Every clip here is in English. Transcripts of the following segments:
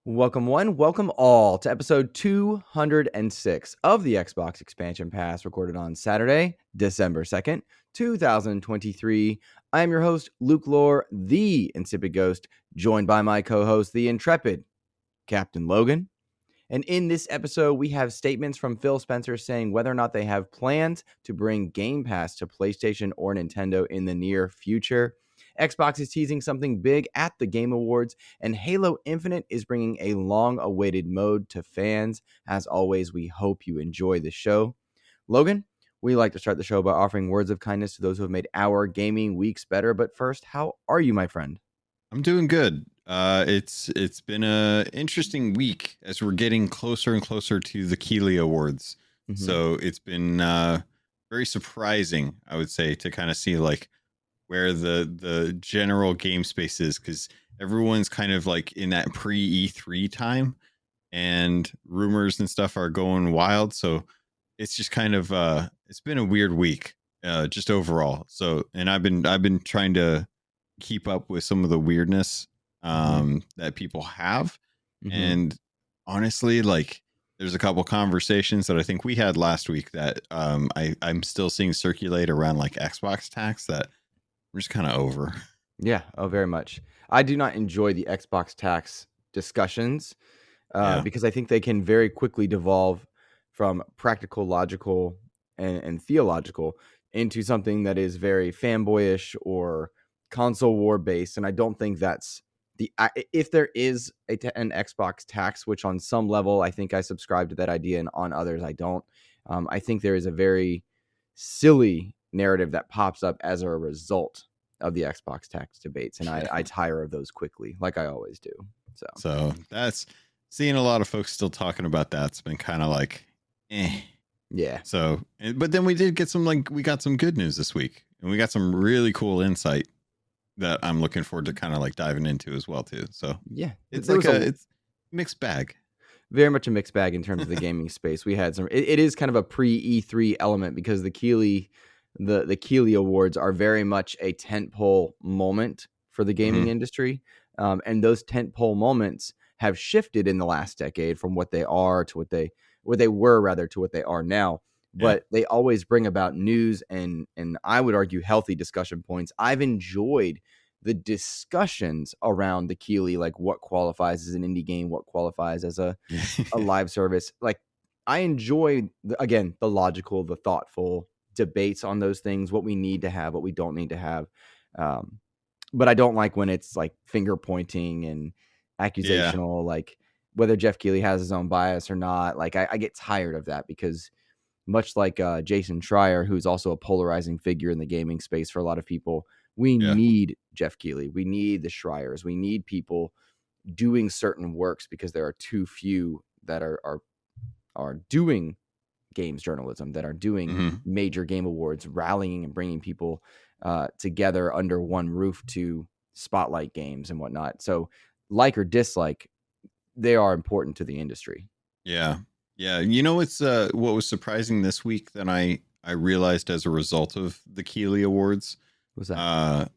Welcome one, welcome all to episode 206 of the Xbox Expansion Pass, recorded on Saturday, December 2nd, 2023. I am your host, Luke Lohr, the InsipidGhost, joined by my co-host, the intrepid Captain Logun. And in this episode, we have statements from Phil Spencer saying whether or not they have plans to bring Game Pass to PlayStation or Nintendo in the near future. Xbox is teasing something big at the Game Awards, and Halo Infinite is bringing a long-awaited mode to fans. As always, we hope you enjoy the show. Logan, we like to start the show by offering words of kindness to those who have made our gaming weeks better. But first, how are you, my friend? I'm doing good. It's been a interesting week as we're getting closer and closer to the Keelhauled Awards. Mm-hmm. So it's been very surprising, I would say, to kind of see like where the general game space is, because everyone's kind of like in that pre E3 time, and rumors and stuff are going wild. So it's just kind of it's been a weird week, just overall. So, and I've been trying to keep up with some of the weirdness that people have. Mm-hmm. And honestly, like there's a couple conversations that I think we had last week that I'm still seeing circulate around like Xbox tax that we're just kind of over. Yeah, very much. I do not enjoy the Xbox tax discussions because I think they can very quickly devolve from practical, logical, and theological into something that is very fanboyish or console war based. And I don't think that's if there is an Xbox tax, which on some level I think I subscribe to that idea, and on others I don't. I think there is a very silly narrative that pops up as a result of the Xbox tax debates, and I tire of those quickly, like I always do. So that's seeing a lot of folks still talking about that's been kind of like, yeah. So, but then we did get we got some good news this week, and we got some really cool insight that I'm looking forward to kind of like diving into as well too. So yeah, it's like it's mixed bag. Very much a mixed bag in terms of the gaming space. We had some. It is kind of a pre E3 element because the Keelhauled Awards are very much a tentpole moment for the gaming industry, and those tentpole moments have shifted in the last decade from what they are to what they were rather to what they are now. But they always bring about news and I would argue healthy discussion points. I've enjoyed the discussions around the Keelhauled, like what qualifies as an indie game, what qualifies as a live service. Like I enjoy the logical, the thoughtful debates on those things, what we need to have, what we don't need to have. But I don't like when it's like finger pointing and accusational, like whether Jeff Keighley has his own bias or not. Like I get tired of that because much like Jason Schreier, who's also a polarizing figure in the gaming space for a lot of people, we need Jeff Keighley. We need the Schreiers. We need people doing certain works because there are too few that are doing games journalism, that are doing major game awards, rallying and bringing people together under one roof to spotlight games and whatnot. So like or dislike, they are important to the industry. Yeah. You know, it's what was surprising this week that I realized as a result of the Keelhauled Awards. What's that?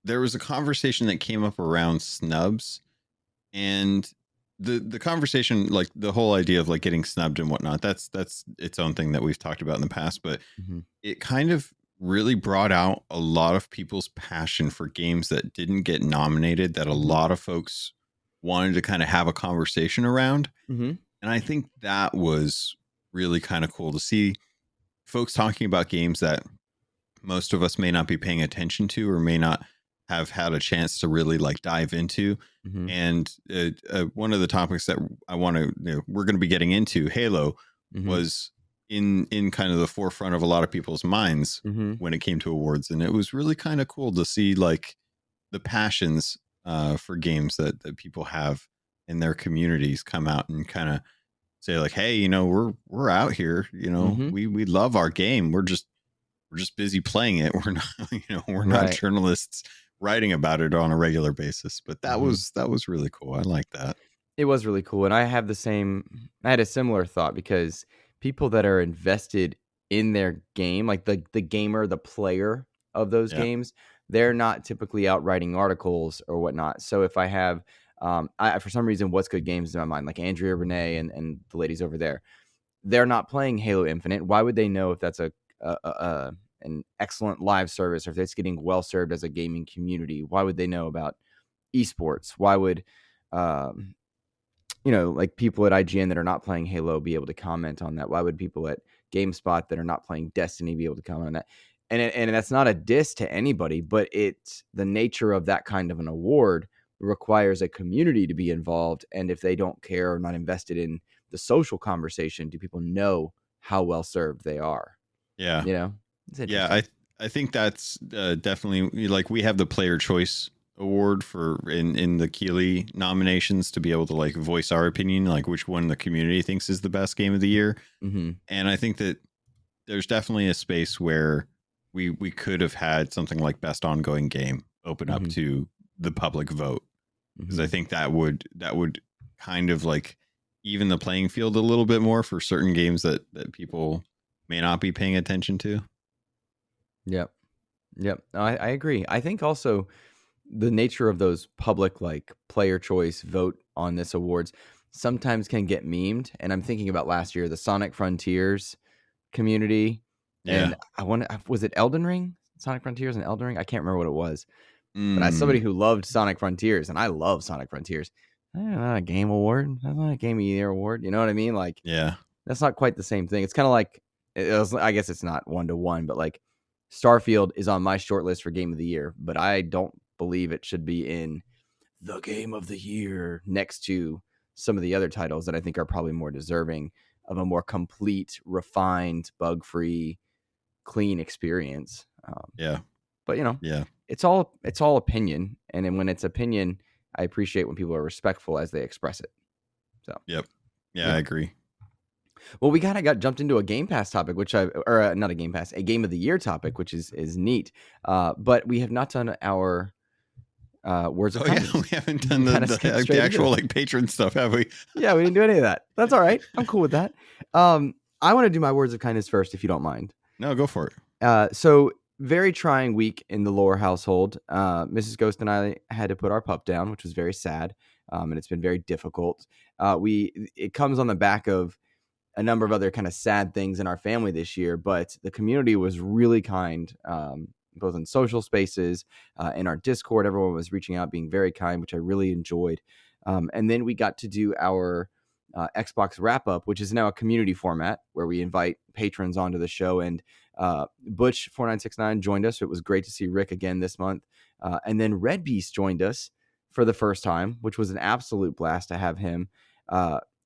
There was a conversation that came up around snubs, and the conversation, like the whole idea of like getting snubbed and whatnot, that's its own thing that we've talked about in the past, but it kind of really brought out a lot of people's passion for games that didn't get nominated, that a lot of folks wanted to kind of have a conversation around. And I think that was really kind of cool to see folks talking about games that most of us may not be paying attention to or may not have had a chance to really like dive into. And one of the topics that I want to, we're going to be getting into, Halo, was in kind of the forefront of a lot of people's minds when it came to awards. And it was really kind of cool to see like the passions for games that people have in their communities come out and kind of say like, hey, you know, we're out here, you know, we love our game. We're just busy playing it. We're not, you know, we're not journalists writing about it on a regular basis. But that was really cool. I like that. It was really cool. And I had a similar thought because people that are invested in their game, like the gamer, the player of those games, they're not typically out writing articles or whatnot. So if I have For some reason, What's Good Games is in my mind, like Andrea Renee and the ladies over there. They're not playing Halo Infinite. Why would they know if that's an excellent live service or if it's getting well served as a gaming community? Why would they know about esports? Why would like people at IGN that are not playing Halo be able to comment on that? Why would people at GameSpot that are not playing Destiny be able to comment on that? And that's not a diss to anybody, but it's the nature of that kind of an award requires a community to be involved. And if they don't care or not invested in the social conversation, do people know how well served they are? Yeah. It's Yeah. interesting. I think that's definitely, like, we have the player choice award for in the Keeley nominations to be able to like voice our opinion, like which one the community thinks is the best game of the year. Mm-hmm. And I think that there's definitely a space where we could have had something like best ongoing game open up to the public vote, because I think that would kind of like even the playing field a little bit more for certain games that people may not be paying attention to. Yep. No, I agree. I think also the nature of those public like player choice vote on this awards sometimes can get memed. And I'm thinking about last year, the Sonic Frontiers community. Yeah. And was it Elden Ring? Sonic Frontiers and Elden Ring? I can't remember what it was. But as somebody Mm, who loved Sonic Frontiers, and I love Sonic Frontiers, that's not a game award. That's not a Game of the Year award. You know what I mean? Like, yeah. that's not quite the same thing. It's kind of like, I guess it's not 1-to-1, but like Starfield is on my short list for Game of the Year, but I don't believe it should be in the Game of the Year next to some of the other titles that I think are probably more deserving of a more complete, refined, bug-free, clean experience. Yeah. But Yeah. it's all opinion, and then when it's opinion, I appreciate when people are respectful as they express it. So Yep. Yeah, I agree. Well, we kind of got jumped into a Game Pass topic, which not a Game Pass, a Game of the Year topic, which is neat. But we have not done our words of kindness. Yeah, we haven't done the actual like patron stuff, have we? Yeah, we didn't do any of that. That's all right. I'm cool with that. I want to do my words of kindness first, if you don't mind. No, go for it. So very trying week in the Lohr household. Mrs. Ghost and I had to put our pup down, which was very sad, and it's been very difficult. It comes on the back of a number of other kind of sad things in our family this year, but the community was really kind, both in social spaces, in our Discord. Everyone was reaching out, being very kind, which I really enjoyed. And then we got to do our Xbox wrap up, which is now a community format where we invite patrons onto the show. And Butch4969 joined us. So it was great to see Rick again this month. And then Red Beast joined us for the first time, which was an absolute blast to have him.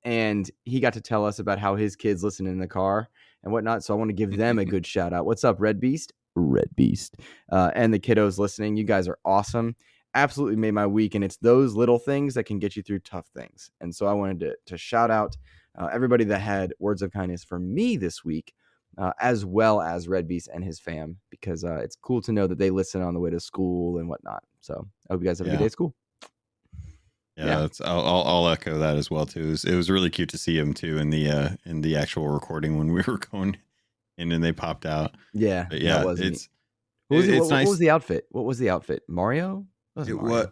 And he got to tell us about how his kids listen in the car and whatnot. So I want to give them a good shout out. What's up, Red Beast? Red Beast. And the kiddos listening. You guys are awesome. Absolutely made my week. And it's those little things that can get you through tough things. And so I wanted to shout out everybody that had words of kindness for me this week, as well as Red Beast and his fam, because it's cool to know that they listen on the way to school and whatnot. So I hope you guys have a good day at school. Yeah, I'll echo that as well too. It was really cute to see him too in the actual recording when we were going in and they popped out. Yeah, but yeah, what nice. was the outfit? What was the outfit? Mario? It was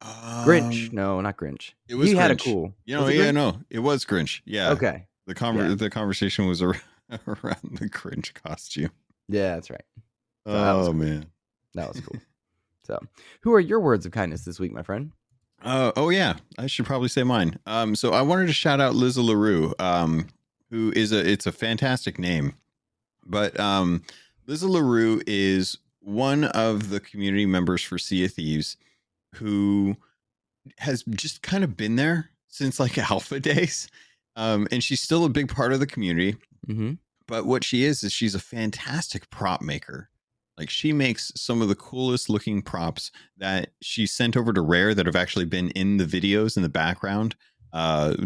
Grinch. No, not Grinch. It was. He Grinch. had a cool. It was Grinch. Yeah. Okay. The conversation was around the Grinch costume. Yeah, that's right. So man, that was cool. So, who are your words of kindness this week, my friend? Yeah, I should probably say mine. So I wanted to shout out Liza LaRue, who is it's a fantastic name, but Liza LaRue is one of the community members for Sea of Thieves who has just kind of been there since like alpha days. And she's still a big part of the community. Mm-hmm. But what she is she's a fantastic prop maker. Like, she makes some of the coolest looking props that she sent over to Rare that have actually been in the videos in the background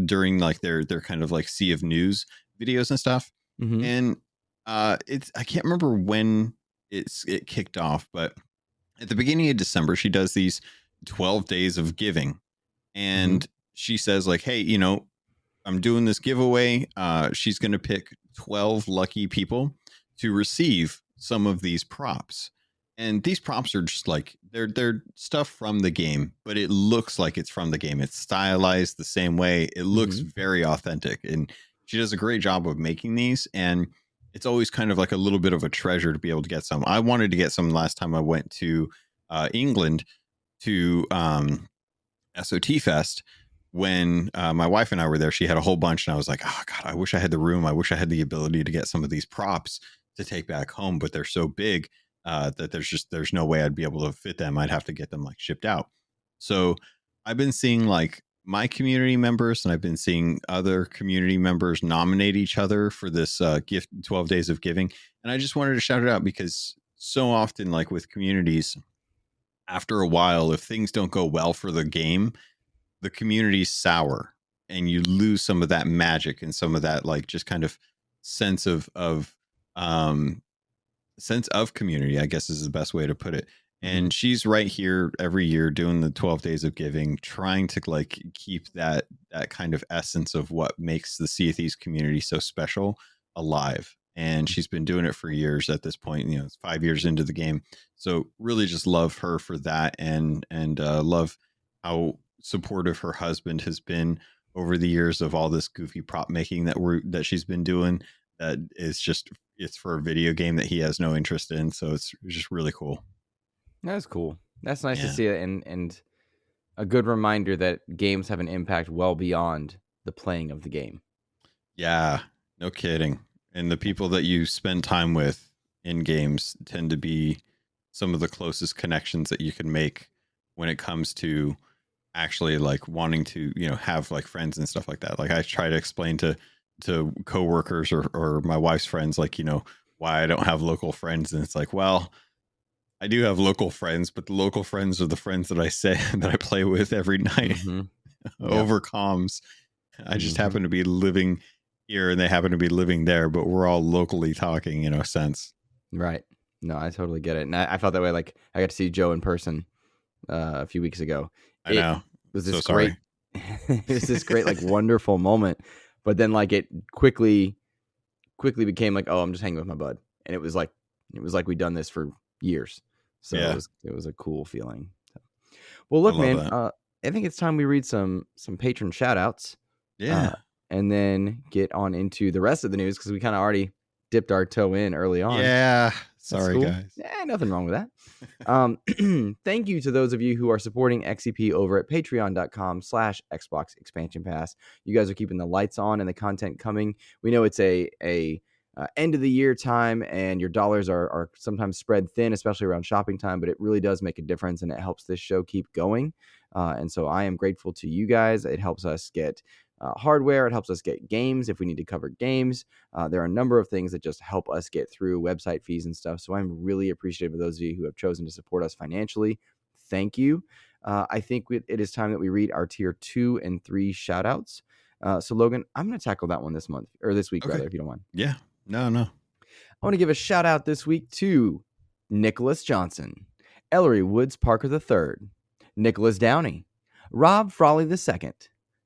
during like their kind of like Sea of News videos and stuff. Mm-hmm. And I can't remember when it kicked off, but at the beginning of December, she does these 12 days of giving. And she says like, hey, I'm doing this giveaway. She's going to pick 12 lucky people to receive some of these props. And these props are just like they're stuff from the game, but it looks like it's from the game. It's stylized the same way. It looks very authentic, and she does a great job of making these. And it's always kind of like a little bit of a treasure to be able to get some. I wanted to get some last time I went to England to SOT Fest. When my wife and I were there, she had a whole bunch, and I was like, oh God, I wish I had the room. I wish I had the ability to get some of these props to take back home, but they're so big that there's no way I'd be able to fit them. I'd have to get them like shipped out. So I've been seeing like my community members, and I've been seeing other community members nominate each other for this gift 12 days of giving. And I just wanted to shout it out because so often, like with communities, after a while, if things don't go well for the game, the community's sour, and you lose some of that magic and some of that like just kind of sense of um sense of community, I guess is the best way to put it. And she's right here every year doing the 12 days of giving, trying to like keep that kind of essence of what makes the Sea of Thieves community so special alive. And she's been doing it for years at this point. You know, it's 5 years into the game. So really just love her for that, and love how supportive her husband has been over the years of all this goofy prop making that she's been doing. That is just, it's for a video game that he has no interest in. So it's just really cool. That's cool. That's nice to see it, and a good reminder that games have an impact well beyond the playing of the game. Yeah, no kidding. And the people that you spend time with in games tend to be some of the closest connections that you can make when it comes to actually like wanting to, you know, have like friends and stuff like that. Like I try to explain to coworkers or my wife's friends, like, you know, why I don't have local friends. And it's like, well, I do have local friends, but the local friends are the friends that I say that I play with every night over comms. I just happen to be living here and they happen to be living there, but we're all locally talking in a sense. Right. No, I totally get it. And I felt that way. Like I got to see Joe in person a few weeks ago. I know. Was this great? It was this great, like wonderful moment. But then like it quickly became like, oh, I'm just hanging with my bud. And it was like we'd done this for years. So it was a cool feeling. So. Well, look, man, I think it's time we read some patron shout outs. Yeah. And then get on into the rest of the news, because we kind of already dipped our toe in early on. Yeah. Sorry, guys. Nothing wrong with that. Thank you to those of you who are supporting XCP over at patreon.com/Xbox Expansion Pass. You guys are keeping the lights on and the content coming. We know it's a end of the year time, and your dollars are sometimes spread thin, especially around shopping time, but it really does make a difference, and it helps this show keep going. And so I am grateful to you guys. It helps us get hardware. It helps us get games if we need to cover games. There are a number of things that just help us get through website fees and stuff. So I'm really appreciative of those of you who have chosen to support us financially. Thank you. I think it is time that we read our tier 2 and 3 shout outs. So Logan, I'm going to tackle that one this week, rather, if you don't mind. Yeah, no. I want to give a shout out this week to Nicholas Johnson, Ellery Woods Parker III, Nicholas Downey, Rob Frawley II,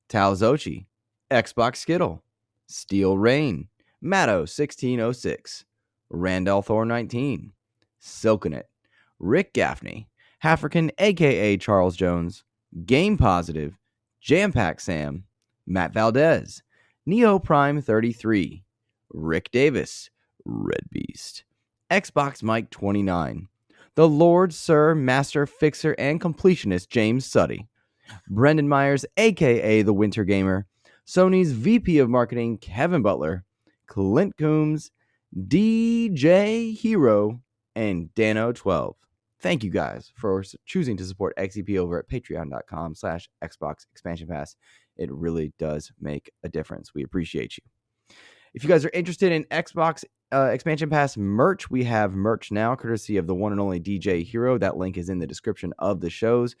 Tal Zochi, Xbox Skittle, Steel Rain, Matto 1606, Randall Thor 19, Silkenet, Rick Gaffney, Hafrican aka Charles Jones, Game Positive, Jampack Sam, Matt Valdez, Neo Prime 33, Rick Davis, Red Beast, Xbox Mike 29, the Lord, Sir, Master, Fixer, and Completionist James Suddy, Brendan Myers, aka The Winter Gamer, Sony's VP of Marketing Kevin Butler, Clint Coombs, DJ Hero, and Dano12. Thank you guys for choosing to support XEP over at patreon.com/Xbox Expansion Pass. It really does make a difference. We appreciate you. If you guys are interested in Xbox Expansion Pass merch, we have merch now, courtesy of the one and only DJ Hero. That link is in the description of the shows.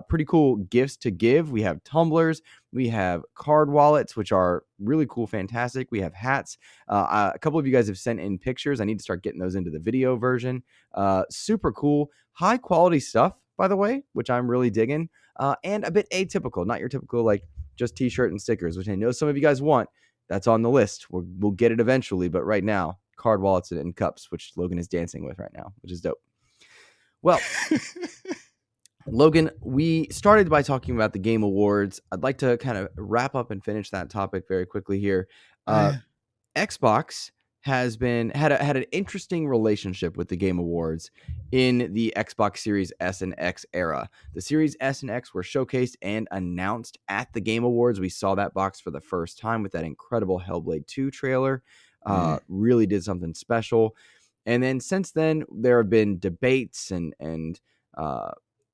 Pretty cool gifts to give. We have tumblers. We have card wallets, which are really cool, fantastic. We have hats. A couple of you guys have sent in pictures. I need to start getting those into the video version. Super cool. High quality stuff, by the way, which I'm really digging. And a bit atypical. Not your typical, like, just t-shirt and stickers, which I know some of you guys want. That's on the list. We'll get it eventually, but right now, card wallets and cups, which Logan is dancing with right now, which is dope. Well, Logan, we started by talking about the Game Awards. I'd like to kind of wrap up and finish that topic very quickly here. Yeah. Xbox has had an interesting relationship with the Game Awards in the Xbox Series S and X era. The Series S and X were showcased and announced at the Game Awards. We saw that box for the first time with that incredible Hellblade 2 trailer. Really did something special. And then since then, there have been debates and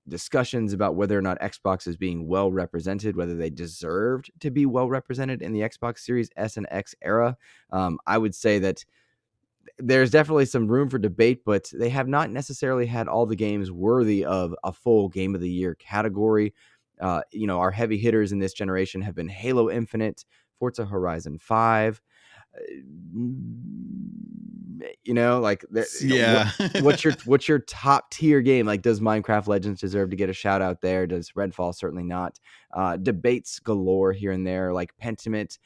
discussions about whether or not Xbox is being well represented, whether they deserved to be well represented in the Xbox Series S and X era. I would say that there's definitely some room for debate, but they have not necessarily had all the games worthy of a full Game of the Year category. Our heavy hitters in this generation have been Halo Infinite, Forza Horizon 5. Yeah. What's your top tier game? Like, does Minecraft Legends deserve to get a shout out there? Does Redfall? Certainly not. Debates galore here and there, like Pentiment.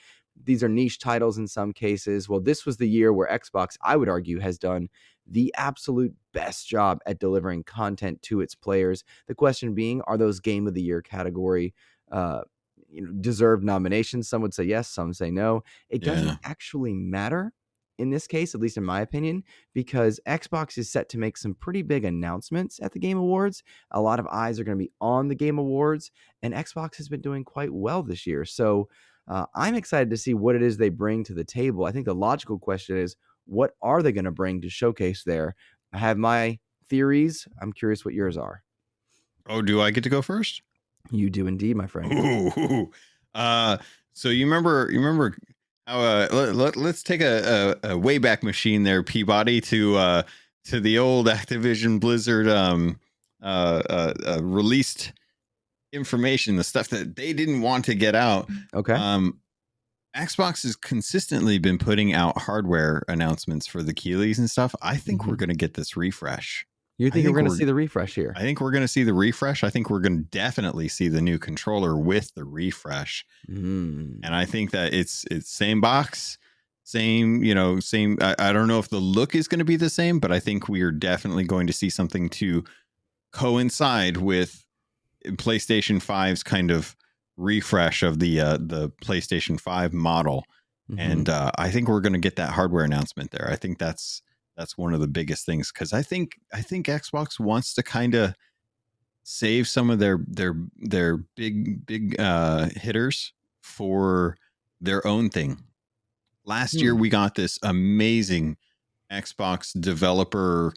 These are niche titles in some cases. Well, this was the year where Xbox, I would argue, has done the absolute best job at delivering content to its players. The question being, are those Game of the Year category deserved nominations? Some would say yes, some say no. It doesn't actually matter in this case, at least in my opinion, because Xbox is set to make some pretty big announcements at the Game Awards. A lot of eyes are going to be on the Game Awards, and Xbox has been doing quite well this year. So I'm excited to see what it is they bring to the table. I think the logical question is, what are they going to bring to showcase there? I have my theories. I'm curious what yours are. Oh, do I get to go first? You do indeed, my friend. Ooh. So you remember how let's take a wayback machine there, Peabody, to the old Activision Blizzard released information, the stuff that they didn't want to get out. Okay. Xbox has consistently been putting out hardware announcements for the Keeleys and stuff. I think we're going to get this refresh. You think we're going to see the refresh here? I think we're going to see the refresh. I think we're going to definitely see the new controller with the refresh. And I think that it's same box, same. I don't know if the look is going to be the same, but I think we are definitely going to see something to coincide with PlayStation 5's kind of refresh of the PlayStation 5 model. And I think we're going to get that hardware announcement there. I think that's one of the biggest things, because I think Xbox wants to kind of save some of their big hitters for their own thing. Last year we got this amazing Xbox developer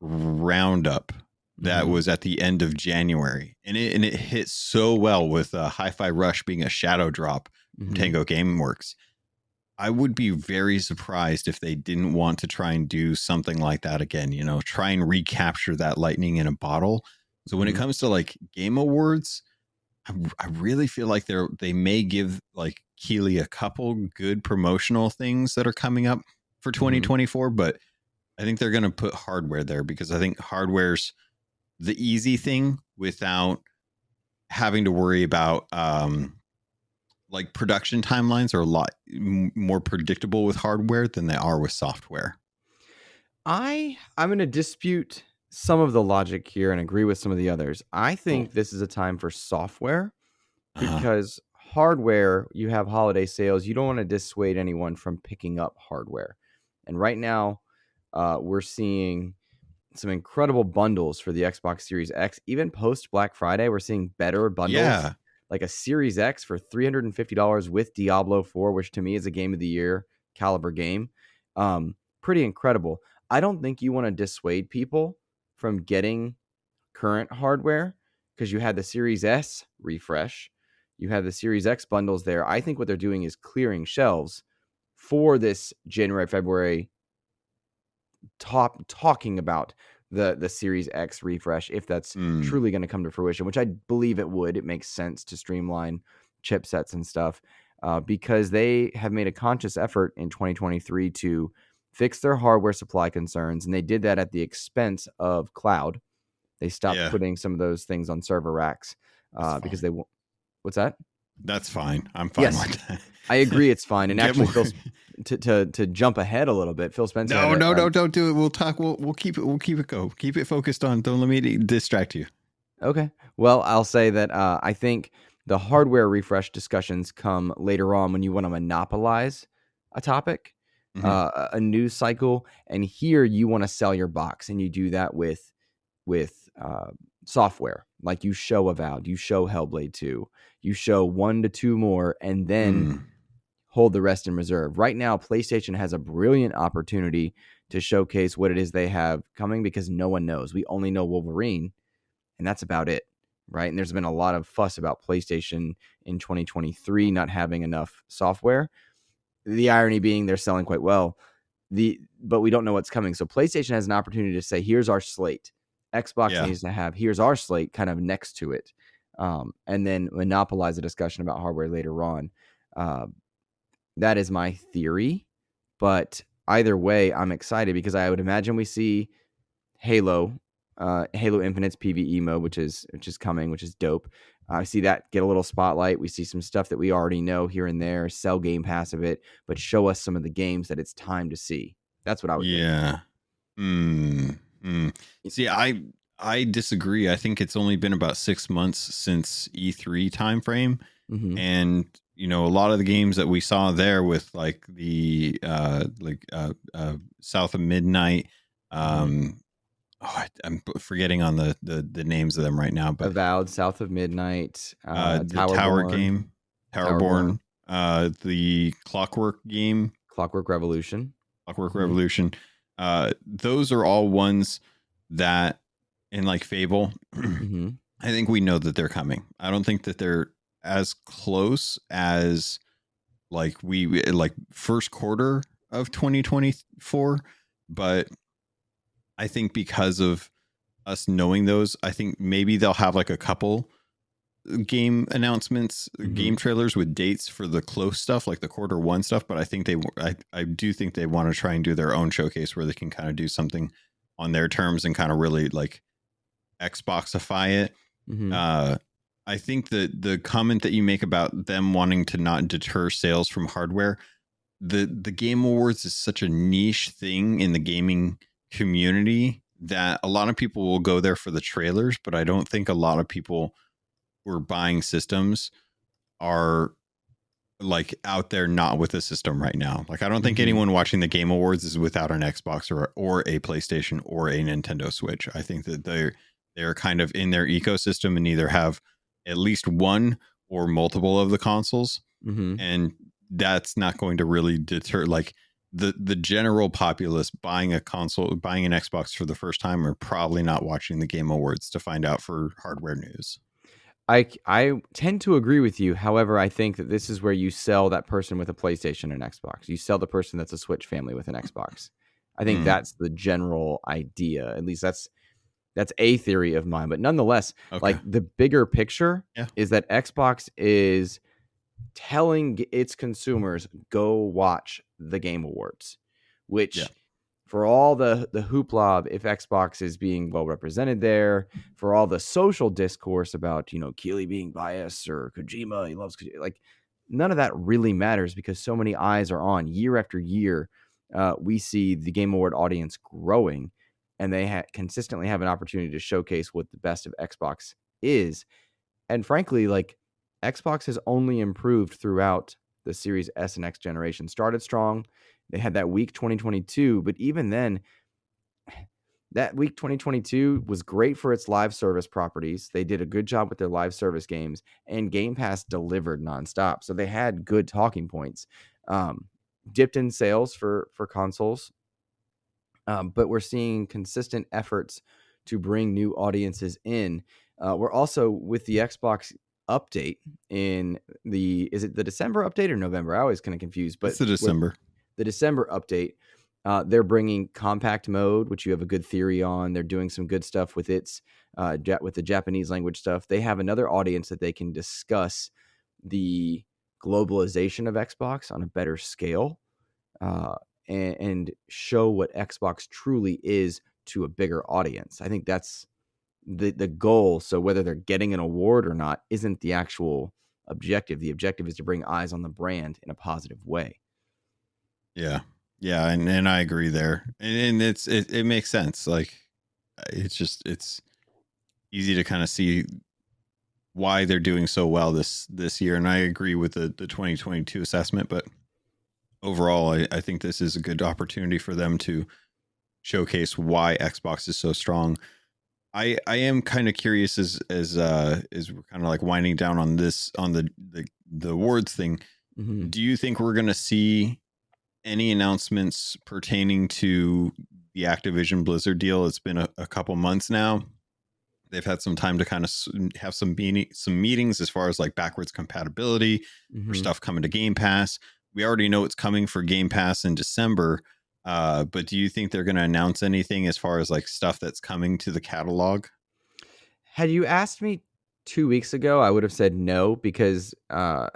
roundup that was at the end of January, and it hit so well with Hi-Fi Rush being a shadow drop from Tango Gameworks. I would be very surprised if they didn't want to try and do something like that again, try and recapture that lightning in a bottle. So when it comes to like Game Awards, I really feel like they may give like Keeley a couple good promotional things that are coming up for 2024, but I think they're going to put hardware there, because I think hardware's the easy thing without having to worry about like production timelines are a lot more predictable with hardware than they are with software. I'm going to dispute some of the logic here and agree with some of the others. I think this is a time for software, because hardware, you have holiday sales. You don't want to dissuade anyone from picking up hardware. And right now, we're seeing some incredible bundles for the Xbox Series X. Even post Black Friday, we're seeing better bundles. Yeah. Like a Series X for $350 with Diablo 4, which to me is a Game of the Year caliber game. Pretty incredible. I don't think you want to dissuade people from getting current hardware, because you had the Series S refresh. You have the Series X bundles there. I think what they're doing is clearing shelves for this January, February talking about the Series X refresh, if that's truly going to come to fruition, which I believe it would. It makes sense to streamline chipsets and stuff, because they have made a conscious effort in 2023 to fix their hardware supply concerns, and they did that at the expense of cloud. They stopped putting some of those things on server racks because they won't. What's that? That's fine. I'm fine Yes, with that. I agree. It's fine. And Get actually, more. To jump ahead a little bit, Phil Spencer had No, no, no, don't do it. We'll talk. We'll keep it. We'll keep it go. Keep it focused on. Don't let me distract you. Okay. Well, I'll say that I think the hardware refresh discussions come later on when you want to monopolize a topic, Mhm. a news cycle, and here you want to sell your box, and you do that with software. Like you show Avowed, you show Hellblade 2, you show 1 to 2 more, and then Mm. hold the rest in reserve. Right now, PlayStation has a brilliant opportunity to showcase what it is they have coming because no one knows. We only know Wolverine, and that's about it, right? And there's been a lot of fuss about PlayStation in 2023 not having enough software. The irony being they're selling quite well. But we don't know what's coming. So PlayStation has an opportunity to say, here's our slate. Xbox Yeah. needs to have, here's our slate kind of next to it. And then monopolize a discussion about hardware later on. Uh, that is my theory. But either way, I'm excited because I would imagine we see Halo, Halo Infinite's PvE mode, which is coming, which is dope. I see that get a little spotlight. We see some stuff that we already know here and there. Sell Game Pass of it, but show us some of the games that it's time to see. That's what I would think. Yeah. Mm. Mm. See, I disagree. I think it's only been about 6 months since E3 timeframe, Mm-hmm. and a lot of the games that we saw there with like the South of Midnight. I'm forgetting on the names of them right now, but Avowed, South of Midnight, the Tower Towerborn, game, Towerborn, Towerborn, the Clockwork game, Clockwork Revolution. Clockwork Mm-hmm. Revolution. Those are all ones that, in like Fable, Mm-hmm. I think we know that they're coming. I don't think that they're as close as like first quarter of 2024, but I think because of us knowing those, I think maybe they'll have like a couple game announcements, Mm-hmm. game trailers with dates for the close stuff, like the quarter one stuff. But I think I do think they want to try and do their own showcase where they can kind of do something on their terms and kind of really like Xboxify it. Mm-hmm. I think that the comment that you make about them wanting to not deter sales from hardware, the Game Awards is such a niche thing in the gaming community that a lot of people will go there for the trailers, but I don't think a lot of people who are buying systems are like out there not with a system right now. Like I don't think Mm-hmm. anyone watching the Game Awards is without an Xbox or a PlayStation or a Nintendo Switch. I think that they're kind of in their ecosystem and either have at least one or multiple of the consoles, Mm-hmm. and that's not going to really deter like the general populace buying a console, buying an Xbox for the first time are probably not watching the Game Awards to find out for hardware news. I tend to agree with you. However, I think that this is where you sell that person with a PlayStation and Xbox. You sell the person that's a Switch family with an Xbox. I think Mm, that's the general idea. At least that's a theory of mine. But nonetheless, okay. like the bigger picture Yeah. is that Xbox is telling its consumers go watch the Game Awards, Yeah. which for all the hoopla if Xbox is being well represented there, for all the social discourse about Keighley being biased or Kojima, he loves Kojima, like none of that really matters because so many eyes are on year after year. We see the Game Award audience growing, and they consistently have an opportunity to showcase what the best of Xbox is. And frankly, like Xbox has only improved throughout the Series S and X generation. Started strong. They had that weak 2022, but even then, that week 2022 was great for its live service properties. They did a good job with their live service games, and Game Pass delivered nonstop. So they had good talking points. Dipped in sales for consoles, but we're seeing consistent efforts to bring new audiences in. We're also with the Xbox update in is it the December update or November? I always kind of confused, It's but the with December. the December update, they're bringing compact mode, which you have a good theory on. They're doing some good stuff with with the Japanese language stuff. They have another audience that they can discuss the globalization of Xbox on a better scale, uh, and show what Xbox truly is to a bigger audience. I think that's the goal. So whether they're getting an award or not isn't the actual objective. The objective is to bring eyes on the brand in a positive way. Yeah. Yeah. And I agree there. And it makes sense. Like, it's easy to kind of see why they're doing so well this year. And I agree with the 2022 assessment, but overall, I think this is a good opportunity for them to showcase why Xbox is so strong. I am kind of curious as we're kind of like winding down on this, on the awards thing. Mm-hmm. Do you think we're going to see any announcements pertaining to the Activision Blizzard deal? It's been a couple months now. They've had some time to kind of have some meetings as far as like backwards compatibility for stuff coming to Game Pass. We already know it's coming for Game Pass in December. But do you think they're going to announce anything as far as like stuff that's coming to the catalog? Had you asked me 2 weeks ago, I would have said no, because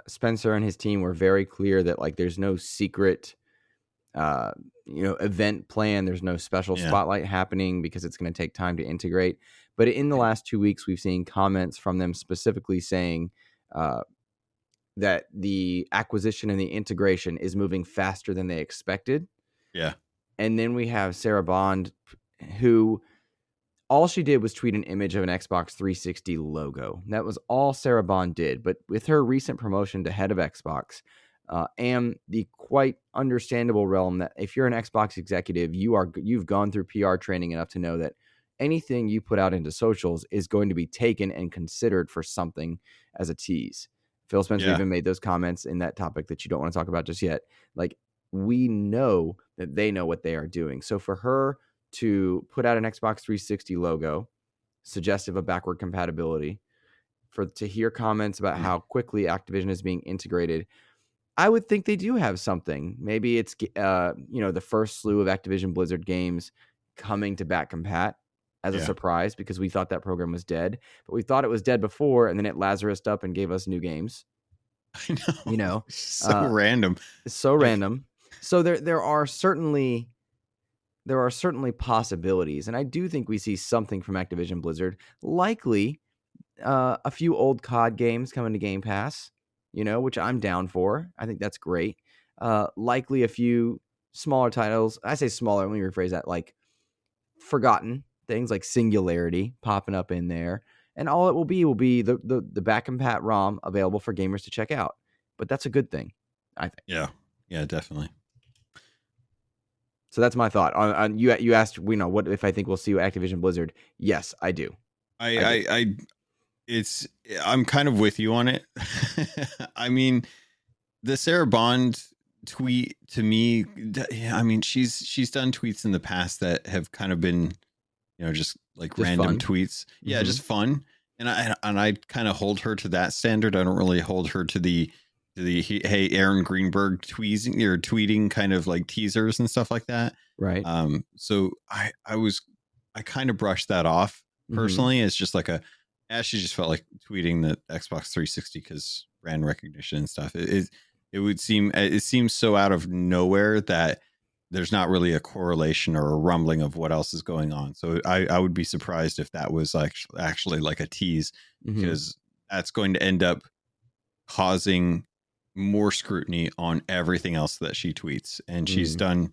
Spencer and his team were very clear that like there's no secret event plan. There's no special spotlight happening because it's going to take time to integrate. But in the last 2 weeks, we've seen comments from them specifically saying that the acquisition and the integration is moving faster than they expected. Yeah. And then we have Sarah Bond, who all she did was tweet an image of an Xbox 360 logo. That was all Sarah Bond did. But with her recent promotion to head of Xbox, and the quite understandable realm that if you're an Xbox executive, you've gone through PR training enough to know that anything you put out into socials is going to be taken and considered for something as a tease. Phil Spencer even made those comments in that topic that you don't want to talk about just yet. Like, we know that they know what they are doing. So for her to put out an Xbox 360 logo, suggestive of backward compatibility, to hear comments about how quickly Activision is being integrated, I would think they do have something. Maybe it's the first slew of Activision Blizzard games coming to back compat as a surprise, because we thought that program was dead. But we thought it was dead before, and then it Lazarused up and gave us new games. I know. So random. So random. So there are certainly possibilities, and I do think we see something from Activision Blizzard. Likely a few old COD games coming to Game Pass, which I'm down for. I think that's great. Likely a few smaller titles. I say smaller, let me rephrase that, like forgotten things like Singularity popping up in there. And all it will be the back compat ROM available for gamers to check out. But that's a good thing, I think. Yeah, definitely. So that's my thought on you asked, what if I think we'll see Activision Blizzard? Yes, I do. I'm kind of with you on it. I mean, the Sarah Bond tweet to me, I mean, she's done tweets in the past that have kind of been, just random fun. tweets. Yeah, just fun. And I kind of hold her to that standard. I don't really hold her to the hey, Aaron Greenberg tweeting kind of like teasers and stuff like that. Right. So I kind of brushed that off personally. It's just like she just felt like tweeting the Xbox 360 because brand recognition and stuff. It seems so out of nowhere that there's not really a correlation or a rumbling of what else is going on. So I would be surprised if that was actually like a tease, because that's going to end up causing more scrutiny on everything else that she tweets. And she's done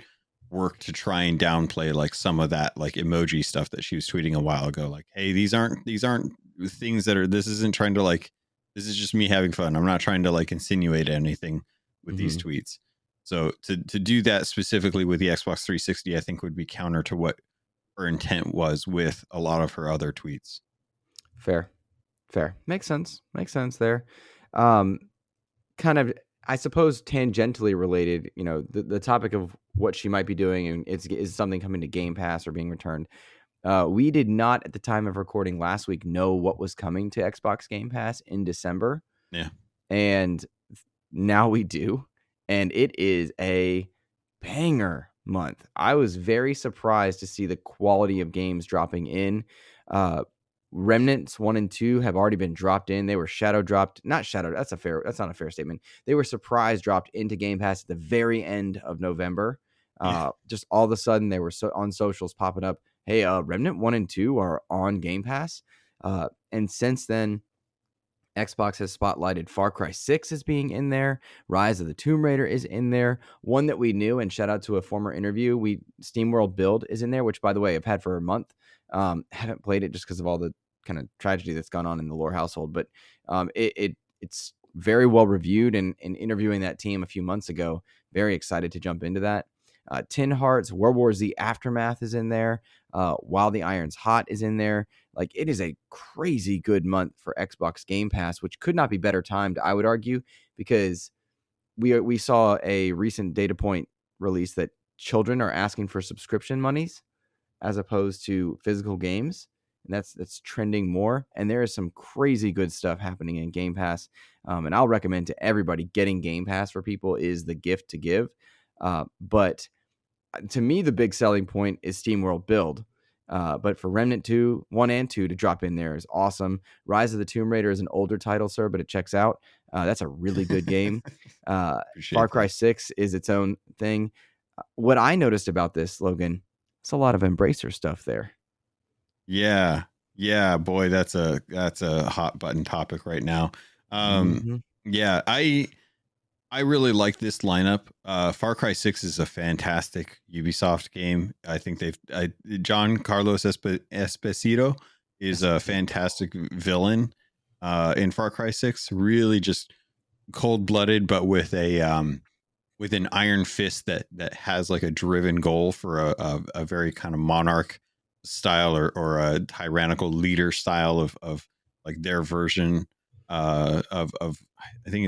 work to try and downplay like some of that like emoji stuff that she was tweeting a while ago. Like, hey, these aren't things that are, this isn't trying to like, this is just me having fun. I'm not trying to like insinuate anything with these tweets. So to do that specifically with the Xbox 360, I think would be counter to what her intent was with a lot of her other tweets. Fair. Makes sense there. Kind of, I suppose, tangentially related, the topic of what she might be doing, and is something coming to Game Pass or being returned. We did not, at the time of recording last week, know what was coming to Xbox Game Pass in December. Yeah. And now we do. And it is a banger month. I was very surprised to see the quality of games dropping in. Remnants 1 and 2 have already been dropped in. They were not shadow. That's not a fair statement. They were surprise dropped into Game Pass at the very end of November. Just all of a sudden they were on socials popping up. Hey, Remnant 1 and 2 are on Game Pass. And since then, Xbox has spotlighted Far Cry 6 as being in there. Rise of the Tomb Raider is in there. One that we knew, and shout out to a former interview, SteamWorld Build is in there, which, by the way, I've had for a month. Haven't played it just because of all the kind of tragedy that's gone on in the Lohr household, but it's very well reviewed. And interviewing that team a few months ago, very excited to jump into that. Tin Hearts, World War Z Aftermath is in there. While the Iron's Hot is in there. Like, it is a crazy good month for Xbox Game Pass, which could not be better timed, I would argue, because we saw a recent data point release that children are asking for subscription monies as opposed to physical games, and that's trending more. And there is some crazy good stuff happening in Game Pass, and I'll recommend to everybody, getting Game Pass for people is the gift to give. But to me, the big selling point is SteamWorld Build. But for Remnant 2, 1 and 2 to drop in there is awesome. Rise of the Tomb Raider is an older title, sir, but it checks out. That's a really good game. Far Appreciate Cry that. 6 is its own thing. What I noticed about this, Logan, it's a lot of Embracer stuff there. Yeah. Yeah, boy, that's a hot button topic right now. Mhm. Yeah, I really like this lineup. Far Cry 6 is a fantastic Ubisoft game. I think John Carlos Esposito is a fantastic villain in Far Cry 6. Really just cold-blooded, but with an iron fist that has like a driven goal for a very kind of monarch style or a tyrannical leader style of like their version of I think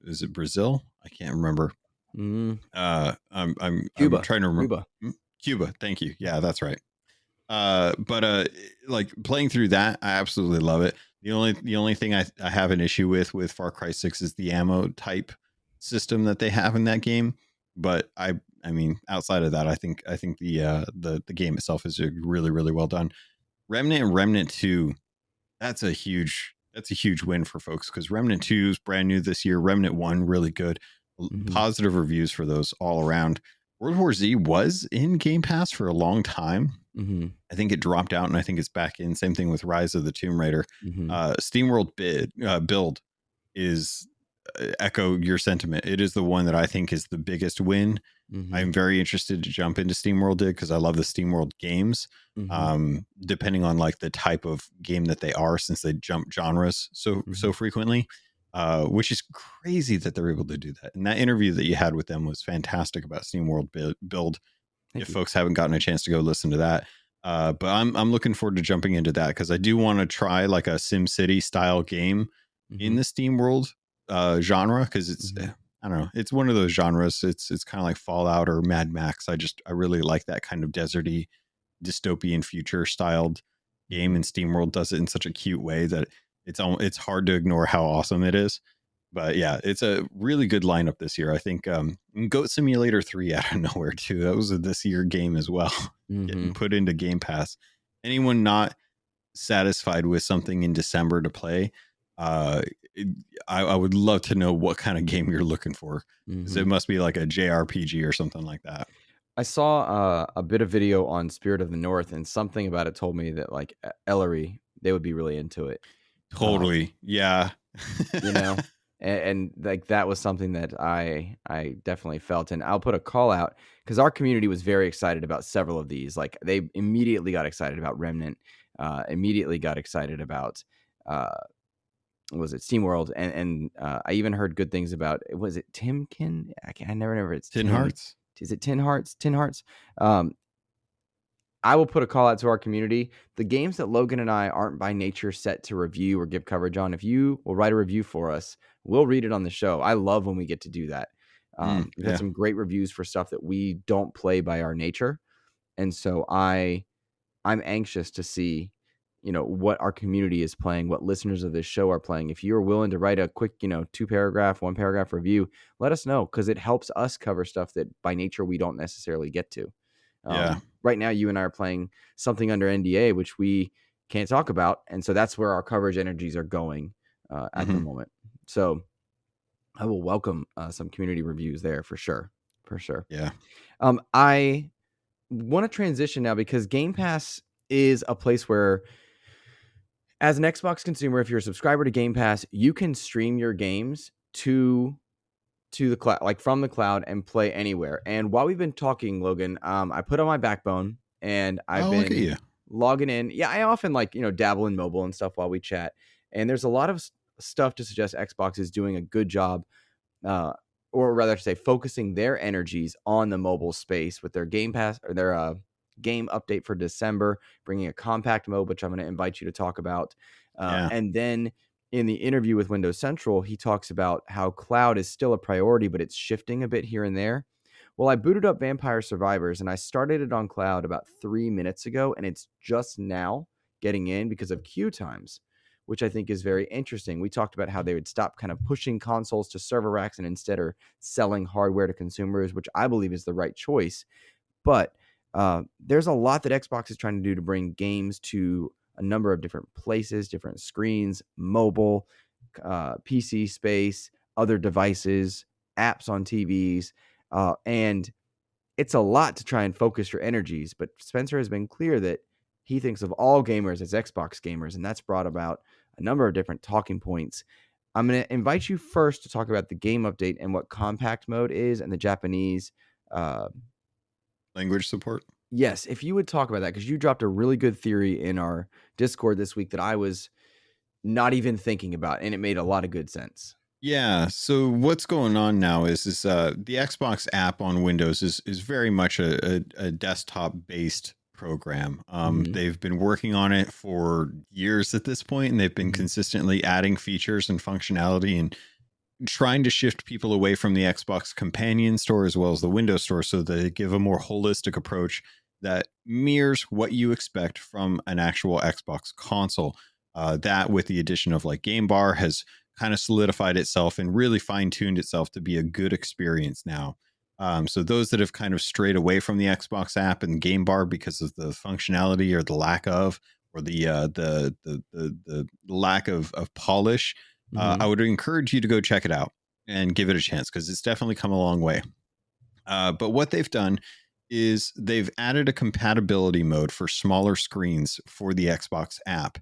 is it Brazil? I can't remember. Mm. I'm Cuba. trying to remember. Cuba. Cuba. Thank you. Yeah, that's right. But like playing through that, I absolutely love it. The only thing I have an issue with Far Cry 6 is the ammo type system that they have in that game. But I mean, outside of that, I think the game itself is really really well done. Remnant and Remnant 2, that's a huge win for folks because Remnant 2 is brand new this year. Remnant 1 really good. Positive reviews for those all around. World War Z was in Game Pass for a long time. Mm-hmm. I think it dropped out and I think it's back in. Same thing with Rise of the Tomb Raider. Mm-hmm. SteamWorld Build is echo your sentiment. It is the one that I think is the biggest win. Mm-hmm. I'm very interested to jump into SteamWorld because I love the SteamWorld games. Depending on like the type of game that they are, since they jump genres so frequently, which is crazy that they're able to do that. And that interview that you had with them was fantastic about SteamWorld Build. If folks haven't gotten a chance to go listen to that. But I'm looking forward to jumping into that because I do want to try like a SimCity style game in the SteamWorld genre because it's I don't know, it's one of those genres. It's kind of like Fallout or Mad Max. I really like that kind of deserty dystopian future styled game, and SteamWorld does it in such a cute way that it's hard to ignore how awesome it is. But yeah, it's a really good lineup this year. I think Goat Simulator 3 out of nowhere too. That was a this year game as well, getting put into Game Pass. Anyone not satisfied with something in December to play, I would love to know what kind of game you're looking for, because it must be like a JRPG or something like that. I saw a bit of video on Spirit of the North, and something about it told me that like Ellery, they would be really into it. Totally, yeah. You know, and like that was something that I definitely felt. And I'll put a call out because our community was very excited about several of these. Like, they immediately got excited about Remnant, immediately got excited about what was it, SteamWorld, and I even heard good things about, was it Timkin? I never remember. It's Tin Hearts. Is it Tin Hearts? Tin Hearts. I will put a call out to our community. The games that Logan and I aren't by nature set to review or give coverage on, if you will write a review for us, we'll read it on the show. I love when we get to do that. We've had some great reviews for stuff that we don't play by our nature. And so I'm anxious to see, what our community is playing, what listeners of this show are playing. If you're willing to write a quick, 1 paragraph review, let us know, because it helps us cover stuff that by nature we don't necessarily get to. Right now, you and I are playing something under NDA, which we can't talk about. And so that's where our coverage energies are going at the moment. So I will welcome some community reviews there for sure. For sure. Yeah. I want to transition now because Game Pass is a place where As an Xbox consumer, if you're a subscriber to Game Pass, you can stream your games to the cloud, like from the cloud, and play anywhere. And while we've been talking, Logan, I put on my Backbone and I've Oh, look at been you. logging in. Yeah, I often dabble in mobile and stuff while we chat. And there's a lot of stuff to suggest Xbox is doing a good job, uh, or rather to say, focusing their energies on the mobile space with their Game Pass or their game update for December, bringing a compact mode, which I'm going to invite you to talk about. Yeah. And then in the interview with Windows Central, he talks about how cloud is still a priority, but it's shifting a bit here and there. Well, I booted up Vampire Survivors and I started it on cloud about 3 minutes ago, and it's just now getting in because of queue times, which I think is very interesting. We talked about how they would stop kind of pushing consoles to server racks and instead are selling hardware to consumers, which I believe is the right choice. But there's a lot that Xbox is trying to do to bring games to a number of different places, different screens, mobile, PC space, other devices, apps on TVs. And it's a lot to try and focus your energies. But Spencer has been clear that he thinks of all gamers as Xbox gamers, and that's brought about a number of different talking points. I'm going to invite you first to talk about the game update and what compact mode is and the Japanese Language support. yes, if you would talk about that, because you dropped a really good theory in our Discord this week that I was not even thinking about, and it made a lot of good sense. Yeah. So what's going on now is the Xbox app on Windows is very much a desktop based program. Mhm. They've been working on it for years at this point, and they've been Mhm. consistently adding features and functionality and trying to shift people away from the Xbox Companion store as well as the Windows store, so that they give a more holistic approach that mirrors what you expect from an actual Xbox console. That, with the addition of like Game Bar, has kind of solidified itself and really fine tuned itself to be a good experience now. So those that have kind of strayed away from the Xbox app and Game Bar because of the functionality or the lack of, or the lack of polish, I Mhm. would encourage you to go check it out and give it a chance, because it's definitely come a long way. But what they've done is they've added a compatibility mode for smaller screens for the Xbox app.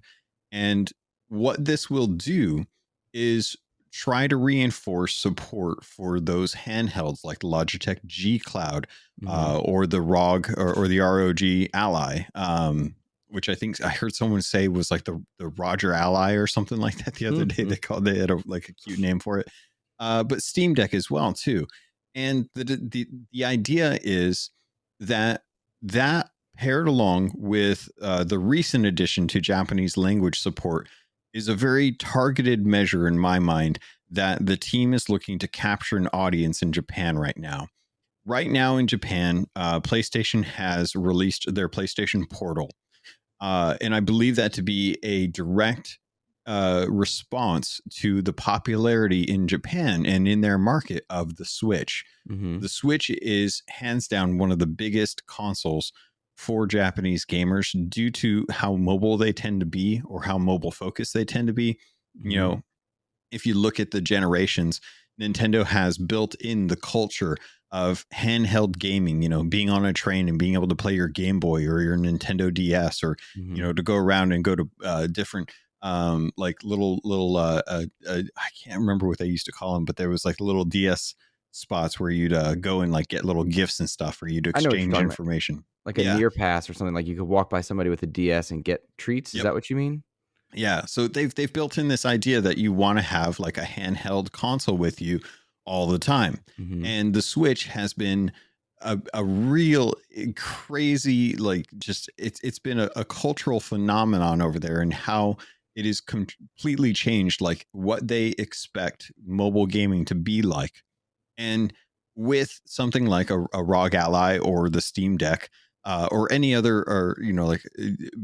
And what this will do is try to reinforce support for those handhelds like Logitech G Cloud, Mhm. or the ROG, or the ROG Ally, which I think I heard someone say was like the Roger Ally or something like that the other day. Mhm. They had like a cute name for it. But Steam Deck as well too. And the idea is that that paired along with the recent addition to Japanese language support is a very targeted measure in my mind that the team is looking to capture an audience in Japan right now. Right now in Japan, PlayStation has released their PlayStation Portal, and I believe that to be a direct response to the popularity in Japan and in their market of the Switch. Mhm. The Switch is hands down one of the biggest consoles for Japanese gamers due to how mobile they tend to be, or how mobile focused they tend to be. You Mhm. know, if you look at the generations, Nintendo has built in the culture of handheld gaming, being on a train and being able to play your Game Boy or your Nintendo DS, or, Mhm. to go around and go to different, like little, I can't remember what they used to call them, but there was like little DS spots where you'd go and like get little gifts and stuff for you to I know what you're exchange talking about. information. Like a Yeah. near pass or something, like you could walk by somebody with a DS and get treats. Is Yep. that what you mean? Yeah, so they've built in this idea that you want to have like a handheld console with you all the time. Mhm. And the Switch has been a real crazy, like, just it's been a cultural phenomenon over there, and how it is completely changed like what they expect mobile gaming to be like. And with something like a ROG Ally or the Steam Deck, or any other, or like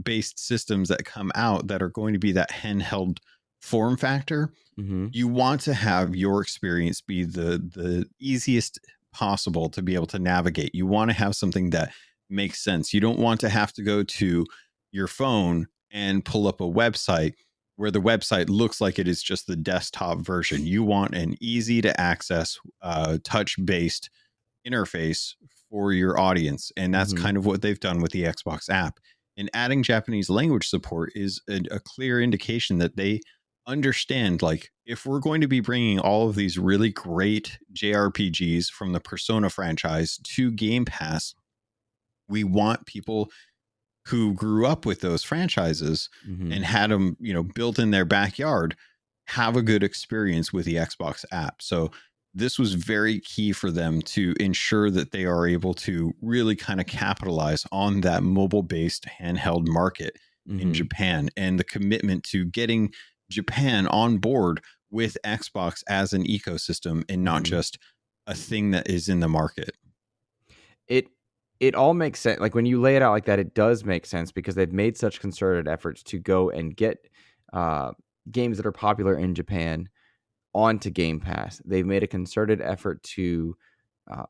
based systems that come out that are going to be that handheld form factor, Mhm. you want to have your experience be the easiest possible to be able to navigate. You want to have something that makes sense. You don't want to have to go to your phone and pull up a website where the website looks like it is just the desktop version. You want an easy to access, touch based interface for your audience. And that's Mhm. kind of what they've done with the Xbox app. And adding Japanese language support is a clear indication that they understand, like, if we're going to be bringing all of these really great JRPGs from the Persona franchise to Game Pass, we want people who grew up with those franchises Mm-hmm. and had them, built in their backyard, have a good experience with the Xbox app. So this was very key for them to ensure that they are able to really kind of capitalize on that mobile based handheld market in Mm-hmm. Japan, and the commitment to getting Japan on board with Xbox as an ecosystem and not Mm-hmm. just a thing that is in the market. It it all makes sense. Like when you lay it out like that, it does make sense because they've made such concerted efforts to go and get uh, games that are popular in Japan onto Game Pass. They've made a concerted effort to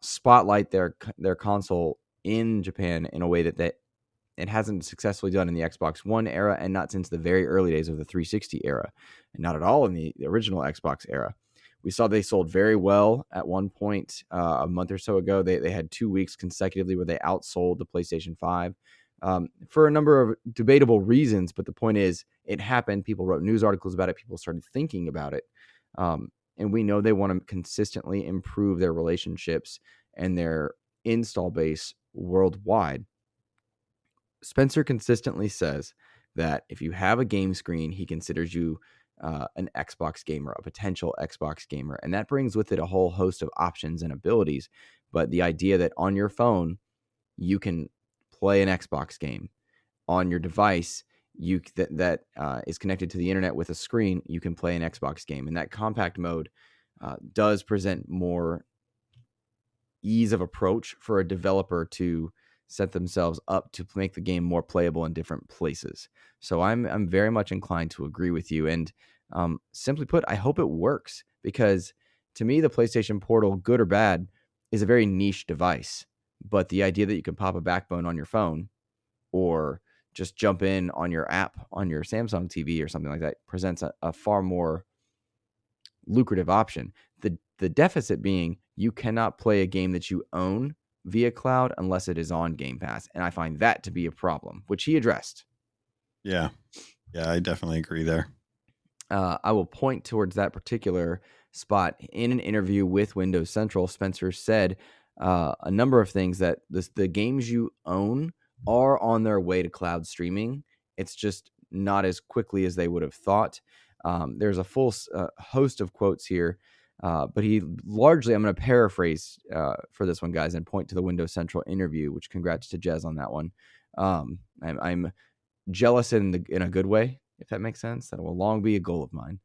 spotlight their console in Japan in a way that it hasn't successfully done in the Xbox One era, and not since the very early days of the 360 era, and not at all in the original Xbox era. We saw they sold very well at one point a month or so ago. They had 2 weeks consecutively where they outsold the PlayStation 5 for a number of debatable reasons. But the point is, it happened. People wrote news articles about it. People started thinking about it. And we know they want to consistently improve their relationships and their install base worldwide. Spencer consistently says that if you have a game screen, he considers you an Xbox gamer, a potential Xbox gamer. And that brings with it a whole host of options and abilities. But the idea that on your phone, you can play an Xbox game on your device, that is connected to the internet with a screen, you can play an Xbox game. And that compact mode does present more ease of approach for a developer to set themselves up to make the game more playable in different places. So I'm very much inclined to agree with you. And simply put, I hope it works, because to me, the PlayStation Portal, good or bad, is a very niche device. But the idea that you can pop a backbone on your phone or just jump in on your app on your Samsung TV or something like that presents a far more lucrative option. The deficit being you cannot play a game that you own via cloud unless it is on Game Pass, and I find that to be a problem, which he addressed. Yeah. Yeah, I definitely agree there. I will point towards that particular spot. In an interview with Windows Central, Spencer said a number of things, that the games you own are on their way to cloud streaming. It's just not as quickly as they would have thought. There's a full host of quotes here, but he largely, I'm going to paraphrase for this one, guys, and point to the Windows Central interview, which congrats to Jez on that one. I'm jealous in a good way, if that makes sense. That will long be a goal of mine.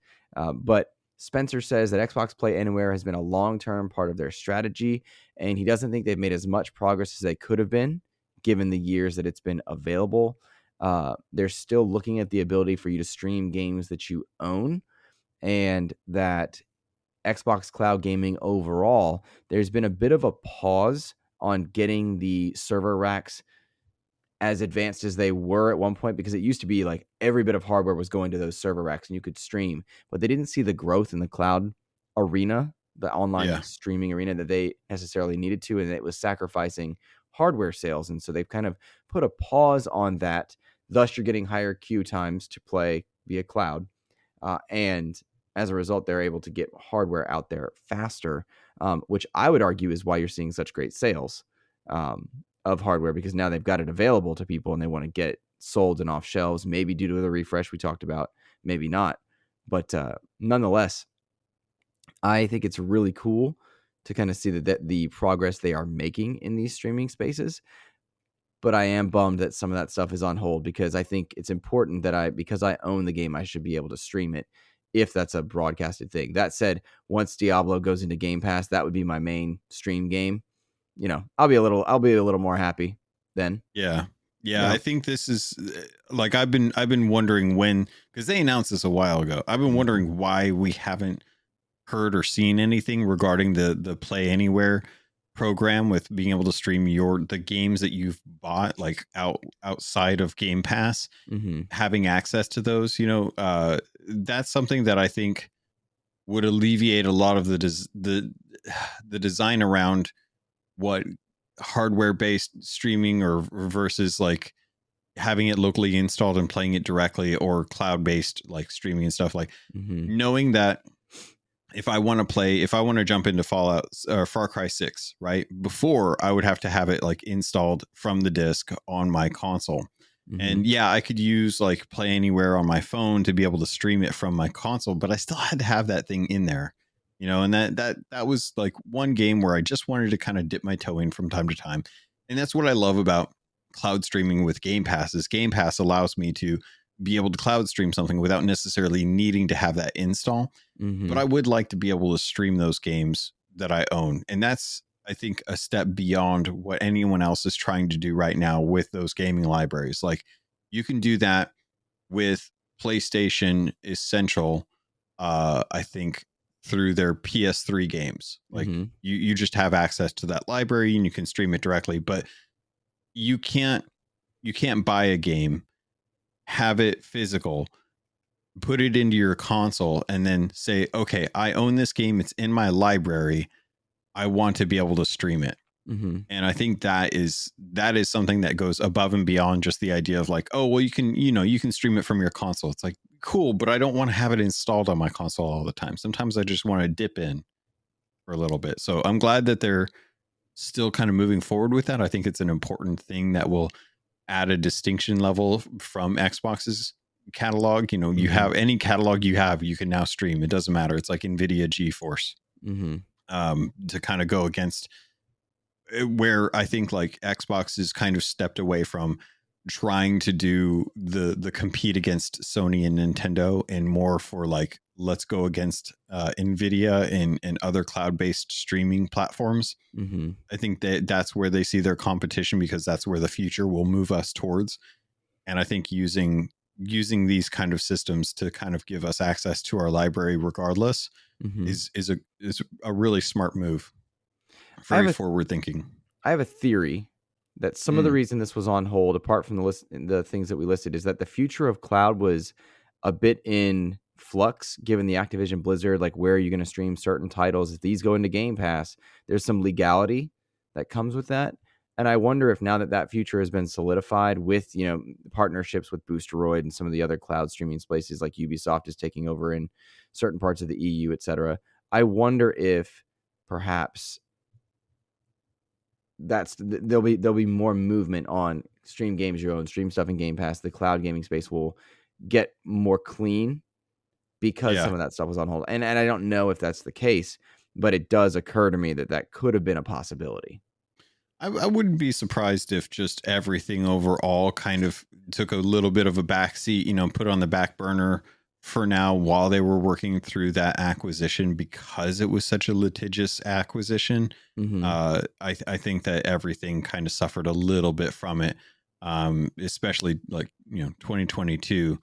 But Spencer says that Xbox Play Anywhere has been a long-term part of their strategy, and he doesn't think they've made as much progress as they could have been given the years that it's been available. They're still looking at the ability for you to stream games that you own, and that Xbox Cloud Gaming overall, there's been a bit of a pause on getting the server racks as advanced as they were at one point, because it used to be like every bit of hardware was going to those server racks and you could stream, but they didn't see the growth in the cloud arena, the online Yeah. streaming arena, that they necessarily needed to, and it was sacrificing hardware sales. And so they've kind of put a pause on that. Thus, you're getting higher queue times to play via cloud. And as a result, they're able to get hardware out there faster, which I would argue is why you're seeing such great sales of hardware, because now they've got it available to people and they want to get it sold and off shelves, maybe due to the refresh we talked about, maybe not. But nonetheless, I think it's really cool to kind of see that the progress they are making in these streaming spaces. But I am bummed that some of that stuff is on hold, because I think it's important that because I own the game, I should be able to stream it if that's a broadcasted thing. That said, once Diablo goes into Game Pass, that would be my main stream game. I'll be a little more happy then. Yeah. You Yeah, I know, think this is like I've been wondering when, because they announced this a while ago. I've been wondering why we haven't heard or seen anything regarding the Play Anywhere program with being able to stream the games that you've bought, like outside of Game Pass, mm-hmm. having access to those. That's something that I think would alleviate a lot of the design around what hardware based streaming or versus like having it locally installed and playing it directly, or cloud-based like streaming and stuff, like Mm-hmm. knowing that if I want to jump into Fallout or Far Cry 6, right? Before, I would have to have it like installed from the disc on my console. Mm-hmm. And yeah, I could use like Play Anywhere on my phone to be able to stream it from my console, but I still had to have that thing in there. And that was like one game where I just wanted to kind of dip my toe in from time to time. And that's what I love about cloud streaming with Game Pass. Is Game Pass allows me to be able to cloud stream something without necessarily needing to have that install. Mm-hmm. But I would like to be able to stream those games that I own. And that's, I think, a step beyond what anyone else is trying to do right now with those gaming libraries. Like, you can do that with PlayStation Essential, I think, through their PS3 games. Like, Mm-hmm. you just have access to that library and you can stream it directly. But you can't buy a game, have it physical, put it into your console, and then say, okay, I own this game, it's in my library, I want to be able to stream it. Mm-hmm. And I think that is something that goes above and beyond just the idea of like, oh well, you can stream it from your console. It's like, cool, but I don't want to have it installed on my console all the time. Sometimes I just want to dip in for a little bit. So I'm glad that they're still kind of moving forward with that. I think it's an important thing that will add a distinction level from Xbox's catalog. You Mm-hmm. have any catalog you can now stream. It doesn't matter. It's like NVIDIA GeForce, to kind of go against where I think like Xbox is kind of stepped away from trying to do the compete against Sony and Nintendo, and more for like, let's go against NVIDIA and other cloud-based streaming platforms. Mm-hmm. I think that's where they see their competition, because that's where the future will move us towards. And I think using these kind of systems to kind of give us access to our library regardless Mm-hmm. is a really smart move. I have Very a forward thinking. I have a theory that some of the reason this was on hold, apart from the things that we listed, is that the future of cloud was a bit in flux, given the Activision Blizzard, like, where are you going to stream certain titles? If these go into Game Pass, there's some legality that comes with that. And I wonder if now that that future has been solidified with, partnerships with Boosteroid and some of the other cloud streaming places, like Ubisoft is taking over in certain parts of the EU, etc. I wonder if perhaps there'll be more movement on stream games your own, stream stuff in Game Pass. The cloud gaming space will get more clean because some of that stuff was on hold. And I don't know if that's the case, but it does occur to me that could have been a possibility. I wouldn't be surprised if just everything overall kind of took a little bit of a backseat, put on the back burner for now while they were working through that acquisition, because it was such a litigious acquisition. Mm-hmm. I think that everything kind of suffered a little bit from it, especially like 2022.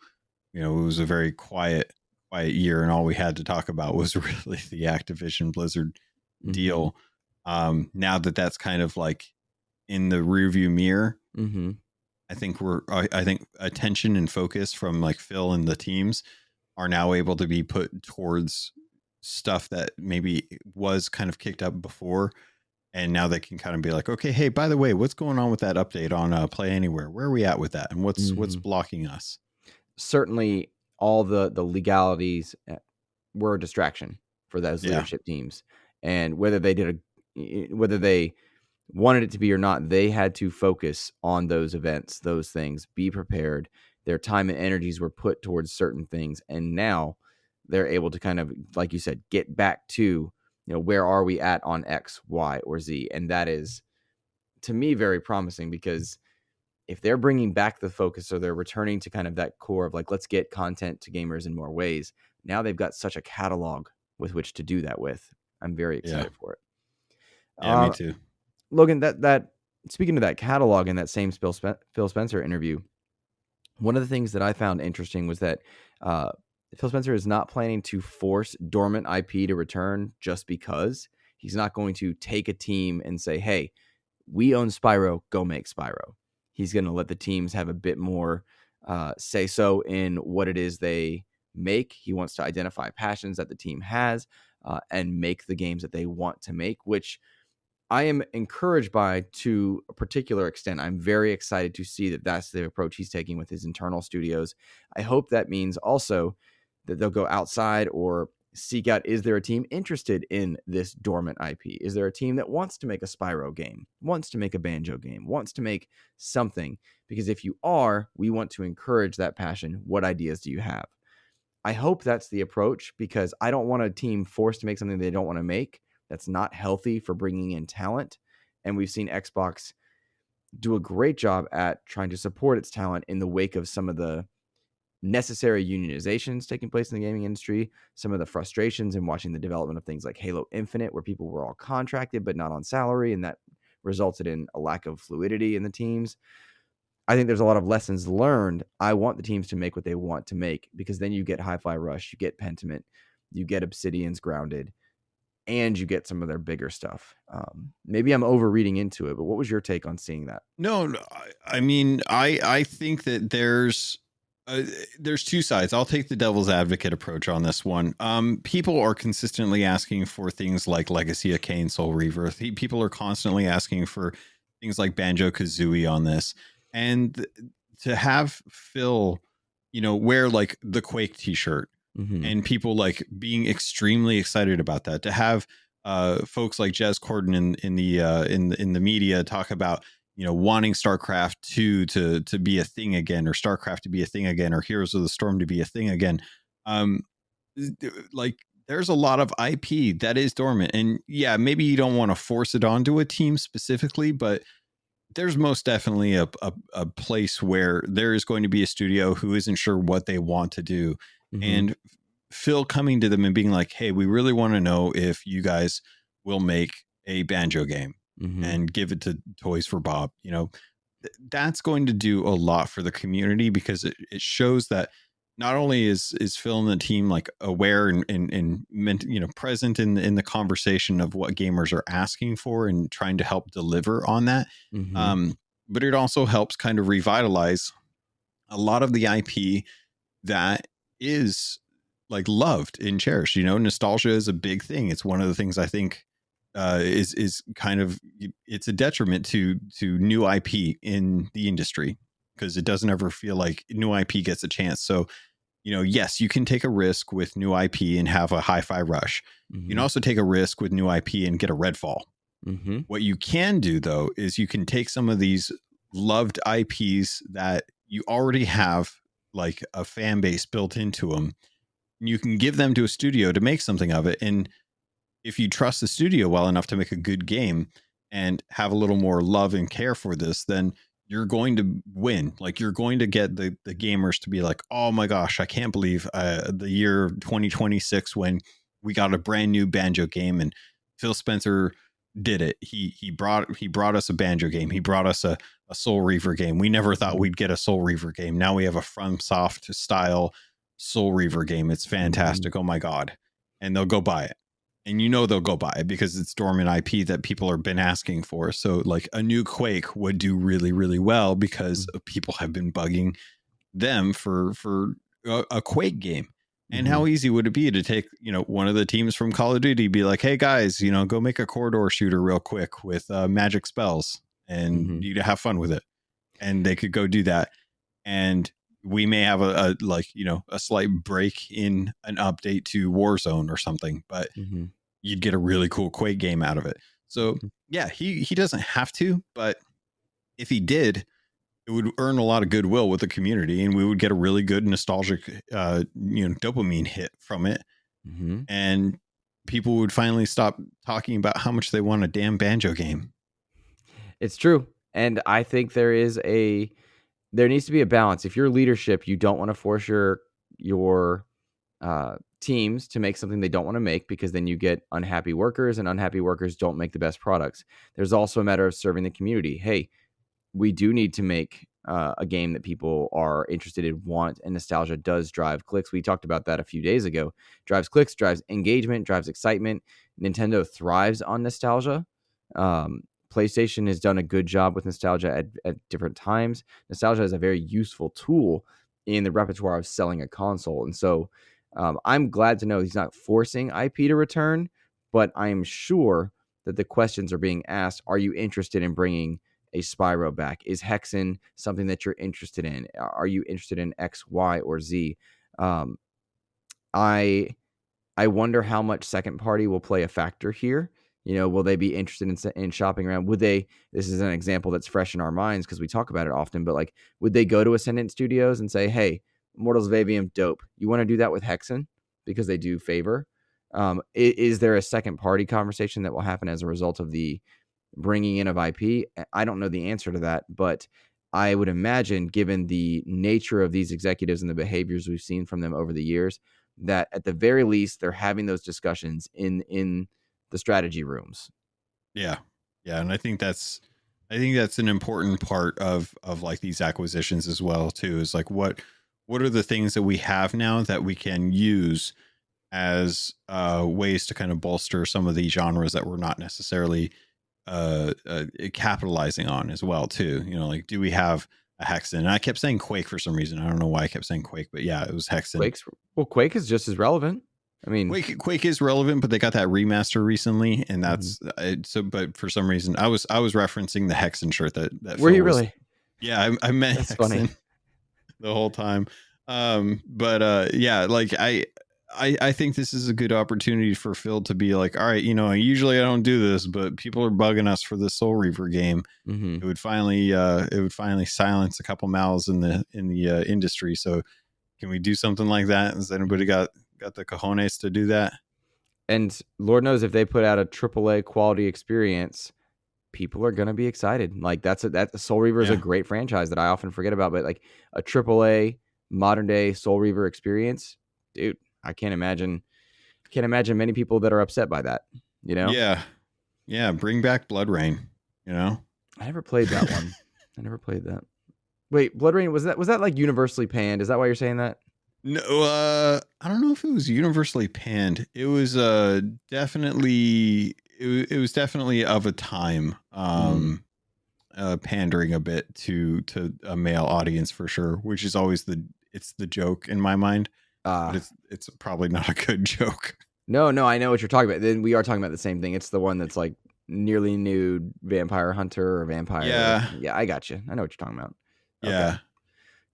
It was a very quiet year, and all we had to talk about was really the Activision Blizzard deal. Now that that's kind of like in the rearview mirror, I think attention and focus from like Phil and the teams are now able to be put towards stuff that maybe was kind of kicked up before, and now they can kind of be like, okay, hey, by the way, what's going on with that update on Play Anywhere? Where are we at with that, and what's blocking us? Certainly, all the legalities were a distraction for those leadership teams, and whether they wanted it to be or not, they had to focus on those events, those things, be prepared. Their time and energies were put towards certain things, and now they're able to kind of, like you said, get back to, where are we at on X, Y, or Z, and that is, to me, very promising, because if they're bringing back the focus, or they're returning to kind of that core of like, let's get content to gamers in more ways, now they've got such a catalog with which to do that with. I'm very excited for it. Yeah, me too. Logan, that speaking of that catalog in that same Phil Spencer interview, one of the things that I found interesting was that Phil Spencer is not planning to force dormant IP to return just because. He's not going to take a team and say, hey, we own Spyro, go make Spyro. He's going to let the teams have a bit more say so in what it is they make. He wants to identify passions that the team has and make the games that they want to make, which I am encouraged by, to a particular extent. I'm very excited to see that that's the approach he's taking with his internal studios. I hope that means also that they'll go outside or seek out, is there a team interested in this dormant IP? Is there a team that wants to make a Spyro game, wants to make a Banjo game, wants to make something? Because if you are, we want to encourage that passion. What ideas do you have? I hope that's the approach, because I don't want a team forced to make something they don't want to make. That's not healthy for bringing in talent. And we've seen Xbox do a great job at trying to support its talent in the wake of some of the necessary unionizations taking place in the gaming industry, some of the frustrations in watching the development of things like Halo Infinite, where people were all contracted but not on salary, and that resulted in a lack of fluidity in the teams. I think there's a lot of lessons learned. I want the teams to make what they want to make, because then you get Hi-Fi Rush, you get Pentiment, you get Obsidian's Grounded, and you get some of their bigger stuff. Maybe I'm over reading into it, but what was your take on seeing that? No, I mean, I think that there's two sides. I'll take the devil's advocate approach on this one. People are consistently asking for things like Legacy of Kain, Soul Reaver. People are constantly asking for things like Banjo Kazooie on this, and to have Phil, wear like the Quake T-shirt, and people like being extremely excited about that. To have folks like Jez Corden in the media talk about wanting StarCraft 2 to be a thing again, or StarCraft to be a thing again, or Heroes of the Storm to be a thing again. Like there's a lot of IP that is dormant, and yeah, maybe you don't want to force it onto a team specifically, but there's most definitely a place where there is going to be a studio who isn't sure what they want to do. And Phil coming to them and being like, hey, we really want to know if you guys will make a Banjo game and give it to Toys for Bob. That's going to do a lot for the community, because it shows that not only is Phil and the team like aware and present in the conversation of what gamers are asking for and trying to help deliver on that, but it also helps kind of revitalize a lot of the IP that is like loved and cherished. Nostalgia is a big thing. It's one of the things I think is kind of, it's a detriment to new IP in the industry, because it doesn't ever feel like new IP gets a chance. So, yes, you can take a risk with new IP and have a Hi-Fi Rush. You can also take a risk with new IP and get a Redfall. What you can do, though, is you can take some of these loved IPs that you already have like a fan base built into them, and you can give them to a studio to make something of it. And if you trust the studio well enough to make a good game and have a little more love and care for this, then you're going to win. Like you're going to get the gamers to be like, oh my gosh, I can't believe the year 2026 when we got a brand new Banjo game and Phil Spencer did it. He brought us a Banjo game. He brought us a Soul Reaver game. We never thought we'd get a Soul Reaver game. Now we have a FromSoft style Soul Reaver game. It's fantastic. Oh my God. And they'll go buy it. And they'll go buy it because it's dormant IP that people have been asking for. So like a new Quake would do really, really well, because people have been bugging them for a Quake game. And how easy would it be to take, one of the teams from Call of Duty, be like, hey guys, go make a corridor shooter real quick with magic spells, and you have fun with it. And they could go do that. And we may have a slight break in an update to Warzone or something, but you'd get a really cool Quake game out of it. So yeah, he doesn't have to, but if he did, it would earn a lot of goodwill with the community, and we would get a really good nostalgic, dopamine hit from it. And people would finally stop talking about how much they want a damn Banjo game. It's true. And I think there needs to be a balance. If you're leadership, you don't want to force your teams to make something they don't want to make, because then you get unhappy workers, and unhappy workers don't make the best products. There's also a matter of serving the community. Hey, we do need to make a game that people are interested in, want, and nostalgia does drive clicks. We talked about that a few days ago. Drives clicks, drives engagement, drives excitement. Nintendo thrives on nostalgia. PlayStation has done a good job with nostalgia at different times. Nostalgia is a very useful tool in the repertoire of selling a console. And so I'm glad to know he's not forcing IP to return, but I'm sure that the questions are being asked. Are you interested in bringing a Spyro back? Is Hexen something that you're interested in? Are you interested in X, Y, or Z? I wonder how much second party will play a factor here. Will they be interested in shopping around? Would they? This is an example that's fresh in our minds because we talk about it often. But like, would they go to Ascendant Studios and say, "Hey, Mortals of Avium, dope. You want to do that with Hexen because they do favor?" Is there a second party conversation that will happen as a result of the bringing in of IP? I don't know the answer to that, but I would imagine, given the nature of these executives and the behaviors we've seen from them over the years, that at the very least they're having those discussions in the strategy rooms. Yeah. And I think that's an important part of like these acquisitions as well too, is like what are the things that we have now that we can use as ways to kind of bolster some of these genres that we're not necessarily capitalizing on as well too. Like, do we have a Hexen? And I kept saying Quake for some reason. I don't know why I kept saying Quake, but yeah, it was Hexen. Quake is just as relevant. I mean, Quake is relevant, but they got that remaster recently, and that's so. But for some reason, I was referencing the Hexen shirt that were you really? Yeah, I meant That's Hexen funny the whole time. Yeah, like I think this is a good opportunity for Phil to be like, all right, usually I don't do this, but people are bugging us for the Soul Reaver game. Mm-hmm. It would finally silence a couple mouths in the industry. So can we do something like that? Has anybody got the cojones to do that? And Lord knows if they put out a AAA quality experience, people are going to be excited. Like that Soul Reaver is a great franchise that I often forget about, but like a AAA modern day Soul Reaver experience, dude, I can't imagine many people that are upset by that, Yeah. Bring back Blood Rain, I never played that one. I never played that. Wait, Blood Rain, was that like universally panned? Is that why you're saying that? No, I don't know if it was universally panned. It was definitely it was definitely of a time pandering a bit to a male audience for sure, which is always the joke in my mind. But it's probably not a good joke. No, I know what you're talking about. Then we are talking about the same thing. It's the one that's like nearly nude vampire hunter or vampire. Yeah, I got you. I know what you're talking about. Yeah. Okay.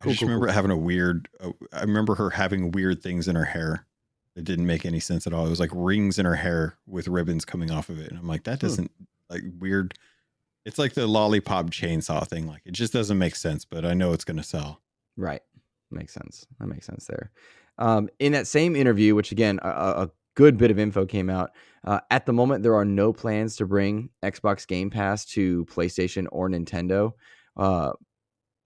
Cool, I just remember having a weird, I remember her having weird things in her hair that didn't make any sense at all. It was like rings in her hair with ribbons coming off of it. And I'm like, that doesn't like weird. It's like the lollipop chainsaw thing. Like it just doesn't make sense, but I know it's going to sell. Right. Makes sense. That makes sense there. In that same interview, which again, a good bit of info came out. At the moment, there are no plans to bring Xbox Game Pass to PlayStation or Nintendo.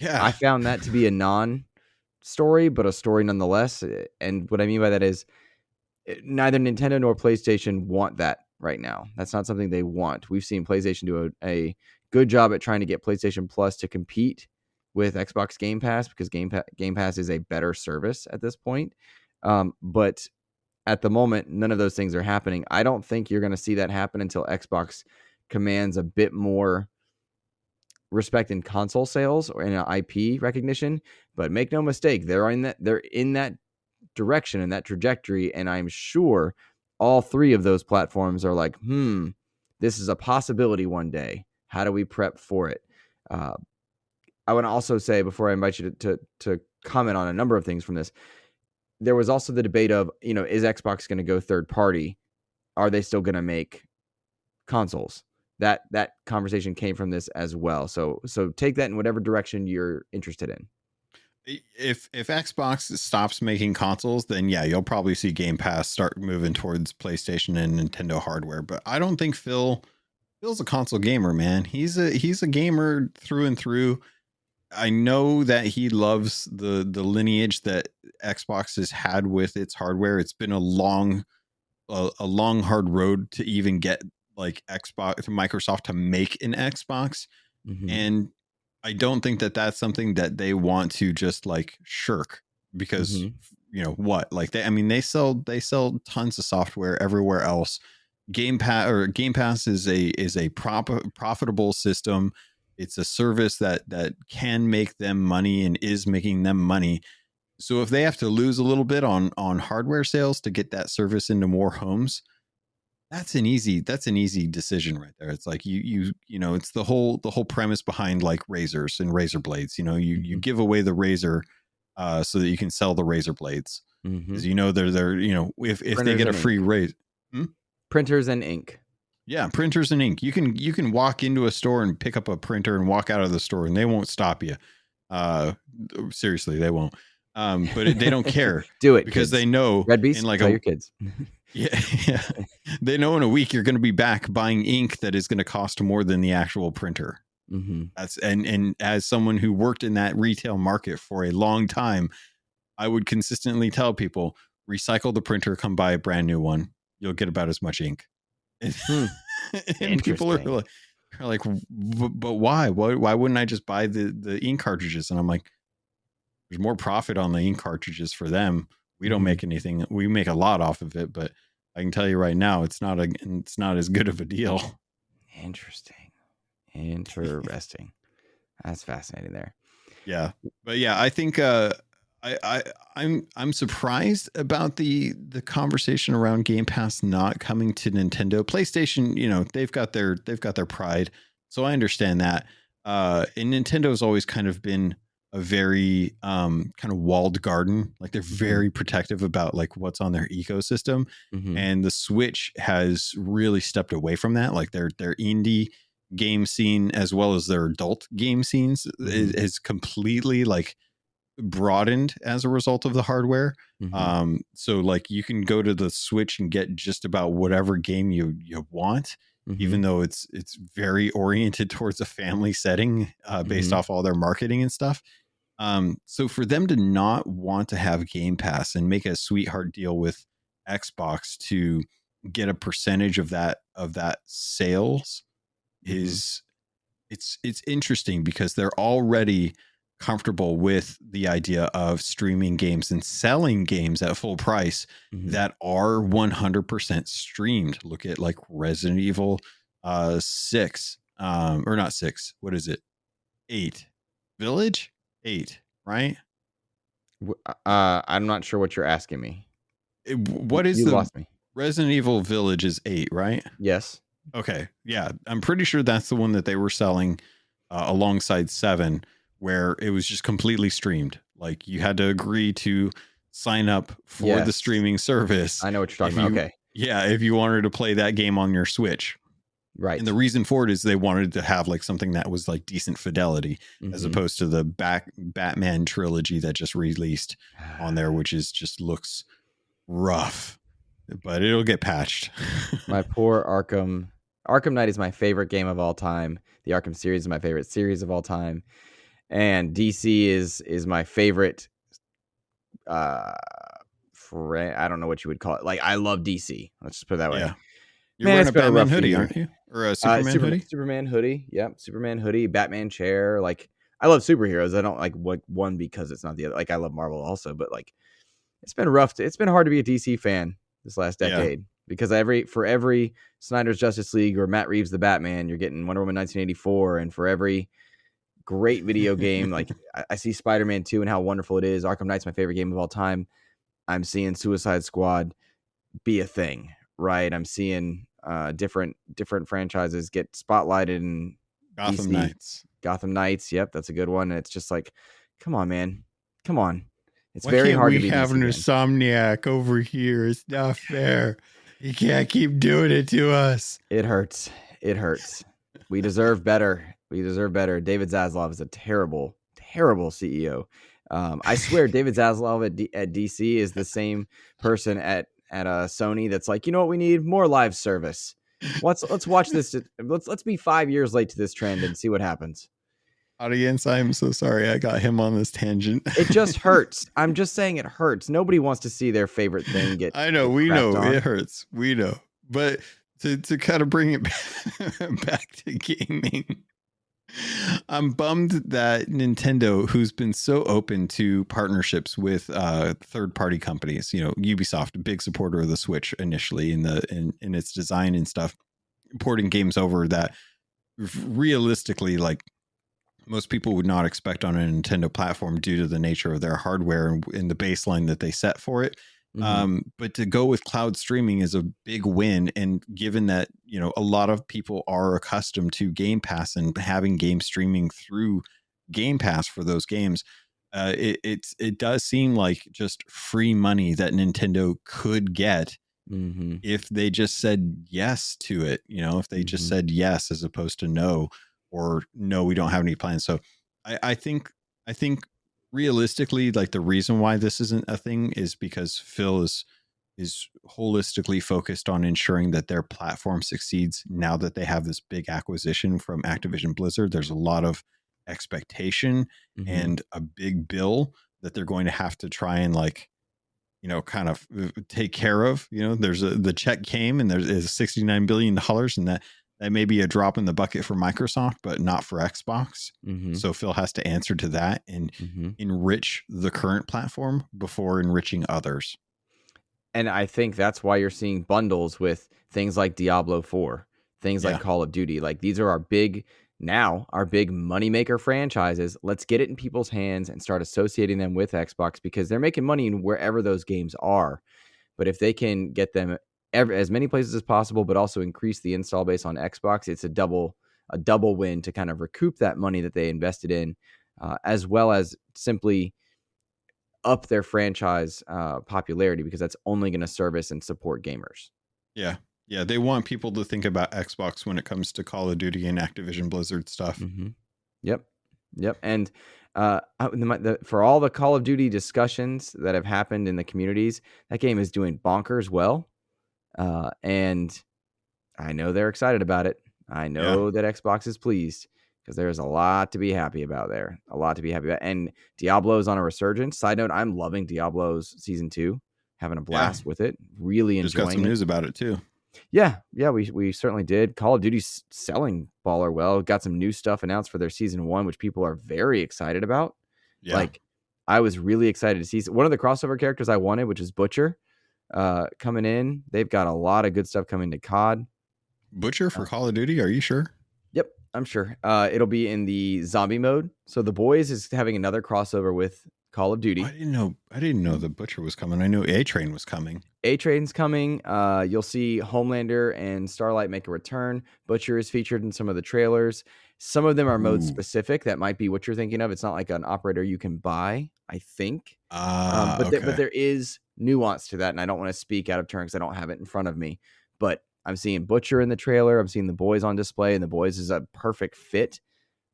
I found that to be a non-story, but a story nonetheless. And what I mean by that is neither Nintendo nor PlayStation want that right now. That's not something they want. We've seen PlayStation do a good job at trying to get PlayStation Plus to compete with Xbox Game Pass because Game Pass is a better service at this point. But at the moment, none of those things are happening. I don't think you're going to see that happen until Xbox commands a bit more respect in console sales or in IP recognition. But make no mistake, they're in that direction and that trajectory, and I'm sure all three of those platforms are like, this is a possibility one day. How do we prep for it? I want to also say, before I invite you to comment on a number of things from this, there was also the debate of, is Xbox going to go third party? Are they still going to make consoles? That conversation came from this as well. So take that in whatever direction you're interested in. If Xbox stops making consoles, then yeah, you'll probably see Game Pass start moving towards PlayStation and Nintendo hardware. But I don't think Phil's a console gamer, man. He's a gamer through and through. I know that he loves the lineage that Xbox has had with its hardware. It's been a long hard road to even get like Microsoft to make an Xbox. Mm-hmm. And I don't think that that's something that they want to just like shirk because what, like they sell tons of software everywhere else. Game Pass is a profitable system. It's a service that can make them money and is making them money. So if they have to lose a little bit on hardware sales to get that service into more homes, that's an easy decision right there. It's like you know, it's the whole premise behind like razors and razor blades. You know, you give away the razor so that you can sell the razor blades. Because you know they're you know, if they get a free razor. Printers and ink. Yeah, printers and ink. You can walk into a store and pick up a printer and walk out of the store and they won't stop you. Seriously, they won't. But they don't care. Do it because kids. they know Red Beast, in like tell your kids. yeah. They know in a week you're going to be back buying ink that is going to cost more than the actual printer. That's and as someone who worked in that retail market for a long time, I would consistently tell people, recycle the printer, come buy a brand new one. You'll get about as much ink. And people are like, but why? Why wouldn't I just buy the ink cartridges? And I'm like, there's more profit on the ink cartridges for them. We don't make anything. We make a lot off of it, but I can tell you right now, it's not as good of a deal. Interesting. That's fascinating there. Yeah. But yeah, I think I'm surprised about the conversation around Game Pass not coming to Nintendo. PlayStation, you know, they've got their pride. So I understand that. And Nintendo's always kind of been a very kind of walled garden. Like they're very protective about like what's on their ecosystem. And the Switch has really stepped away from that. Like their indie game scene as well as their adult game scenes is completely like broadened as a result of the hardware. So like you can go to the Switch and get just about whatever game you want, even though it's very oriented towards a family setting based off all their marketing and stuff. So for them to not want to have Game Pass and make a sweetheart deal with Xbox to get a percentage of that sales is it's interesting because they're already comfortable with the idea of streaming games and selling games at full price that are 100% streamed. Look at like Resident Evil 6 or not 6, what is it, 8 Village 8, right? I'm not sure what you're asking me. What is you lost me. Resident Evil Village is 8, right? Yes. Okay, yeah, I'm pretty sure that's the one that they were selling alongside 7, where it was just completely streamed. Like you had to agree to sign up for the streaming service. I know what you're talking about. Okay. Yeah, if you wanted to play that game on your Switch. Right. And the reason for it is they wanted to have like something that was like decent fidelity as opposed to the Batman trilogy that just released on there, which is just looks rough, but it'll get patched. My poor Arkham Knight is my favorite game of all time. The Arkham series is my favorite series of all time. And DC is my favorite I don't know what you would call it. Like I love DC. Let's just put it that way. Yeah. You're wearing a Batman hoodie, aren't you? Or a Superman hoodie? Superman hoodie. Yep. Superman hoodie, Batman chair. Like I love superheroes. I don't like one because it's not the other. Like I love Marvel also, but like it's been rough. It's been hard to be a DC fan this last decade because for every Snyder's Justice League or Matt Reeves' The Batman, you're getting Wonder Woman 1984, and for every great video game, like I see Spider-Man 2 and how wonderful it is. Arkham Knight's my favorite game of all time. I'm seeing Suicide Squad be a thing, right? I'm seeing different franchises get spotlighted in Gotham DC. Knights. Gotham Knights, yep, that's a good one. And it's just like, come on, man. Come on. It's very hard to be have an insomniac over here. It's not fair. You can't keep doing it to us. It hurts. We deserve better. David Zaslav is a terrible CEO. I swear David Zaslav at DC is the same person at Sony that's like, you know what we need? More live service. Let's watch this. Let's be 5 years late to this trend and see what happens. Audience, I'm so sorry I got him on this tangent. It just hurts. I'm just saying it hurts. Nobody wants to see their favorite thing get I know, we know on. It hurts. We know. But to kind of bring it back to gaming, I'm bummed that Nintendo, who's been so open to partnerships with third-party companies, you know, Ubisoft, a big supporter of the Switch initially in its design and stuff, porting games over that realistically, like most people would not expect on a Nintendo platform due to the nature of their hardware and the baseline that they set for it. Mhm. But to go with cloud streaming is a big win. And given that, a lot of people are accustomed to Game Pass and having game streaming through Game Pass for those games, it does seem like just free money that Nintendo could get Mhm. if they just said yes to it, if they just Mhm. said yes as opposed to no, or no, we don't have any plans. So I think realistically, like the reason why this isn't a thing is because Phil is holistically focused on ensuring that their platform succeeds now that they have this big acquisition from Activision Blizzard. There's a lot of expectation Mhm. and a big bill that they're going to have to try and like kind of take care of. There's the check came and there's is $69 billion, and that may be a drop in the bucket for Microsoft, but not for Xbox. Mhm. So Phil has to answer to that and Mhm. enrich the current platform before enriching others. And I think that's why you're seeing bundles with things like Diablo 4, things like Yeah, Call of Duty. Like these are our big moneymaker franchises. Let's get it in people's hands and start associating them with Xbox because they're making money in wherever those games are. But if they can get them as many places as possible, but also increase the install base on Xbox, it's a double win to kind of recoup that money that they invested in, as well as simply up their franchise popularity because that's only going to service and support gamers. yeah, yeah. They want people to think about Xbox when it comes to Call of Duty and Activision Blizzard stuff. Mm-hmm. Yep, yep. And for all the Call of Duty discussions that have happened in the communities, that game is doing bonkers well, and I know they're excited about it. I Yeah, know that Xbox is pleased because there's a lot to be happy about there. A lot to be happy about. And Diablo's on a resurgence. Side note, I'm loving Diablo's season 2. Having a yeah. blast with it. Really Just got enjoying some it. news about it too. Yeah, yeah, we certainly did. Call of Duty's selling baller well. Got some new stuff announced for their season 1, which people are very excited about. Yeah, Like, I was really excited to see one of the crossover characters I wanted, which is Butcher, coming in. They've got a lot of good stuff coming to COD. Butcher Uh, for Call of Duty. Are you sure? yep, I'm sure. It'll be in the zombie mode. So The Boys is having another crossover with Call of I Duty. didn't know. I didn't know the Butcher was coming. I knew A Train was coming. A-Train's coming. You'll see Homelander and Starlight make a return. Butcher is featured in some of the trailers. Some of them are mode Ooh. specific. That might be what you're thinking of. It's not like an operator you can buy, I think. Ah, But okay. there is nuance to that, and I don't want to speak out of turn because I don't have it in front of me. But I'm seeing Butcher in the trailer. I'm seeing the Boys on display, and the Boys is a perfect fit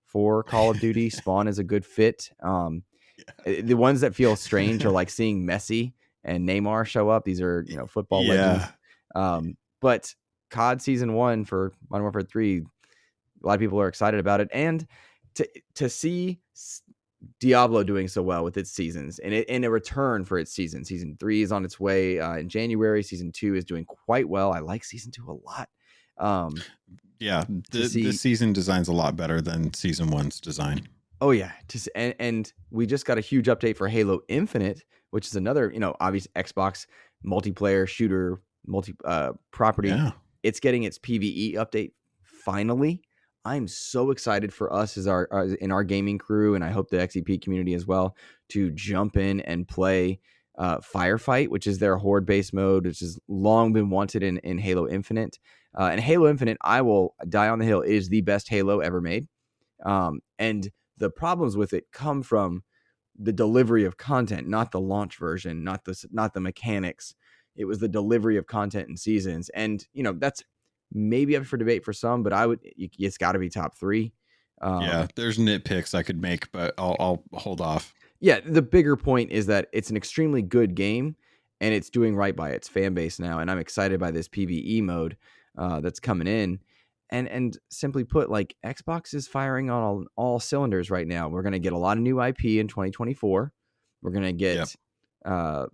for Call of Duty. Spawn is a good fit. The ones that feel strange are like seeing Messi and Neymar show up. These are, football legends. Yeah. But COD season 1 for Modern Warfare 3, a lot of people are excited about it. And to see Diablo doing so well with its seasons and in a return for its season. Season 3 is on its way in January. Season 2 is doing quite well. I like season 2 a lot. Yeah. To This see season design's a lot better than season one's design. Oh yeah, and we just got a huge update for Halo Infinite, which is another obvious Xbox multiplayer shooter property. Yeah. It's getting its PVE update finally. I'm so excited for us as in our gaming crew, and I hope the XEP community as well to jump in and play Firefight, which is their horde based mode, which has long been wanted in Halo Infinite. And Halo Infinite, I will die on the hill, is the best Halo ever made. And the problems with it come from the delivery of content, not the launch version, not the mechanics. It was the delivery of content and seasons, and that's maybe up for debate for some, but it's got to be top 3. Yeah. There's nitpicks I could make, but I'll hold off. Yeah, the bigger point is that it's an extremely good game, and it's doing right by its fan base now, and I'm excited by this PVE mode that's coming in. And simply put, like Xbox is firing on all cylinders right now. We're going to get a lot of new IP in 2024. We're going to Yep. get uh,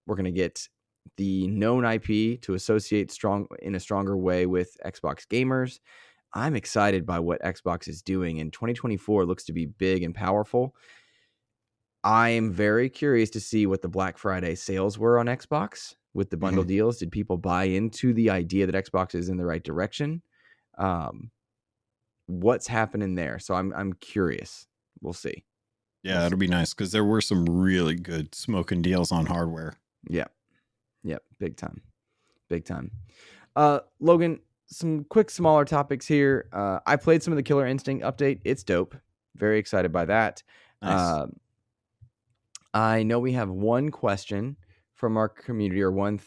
we're going to get the known IP to associate in a stronger way with Xbox gamers. I'm excited by what Xbox is doing, and 2024 looks to be big and powerful. I am very curious to see what the Black Friday sales were on Xbox with the bundle Mhm. deals. Did people buy into the idea that Xbox is in the right direction? Um, what's happening there? So I'm curious. We'll see. We'll Yeah, see. it'll be nice because there were some really good smoking deals on hardware. Yeah. Yep, big time. Big time. Logan, some quick smaller topics here. I played some of the Killer Instinct update. It's dope. Very excited by that. Nice. I know we have one question from our community, or one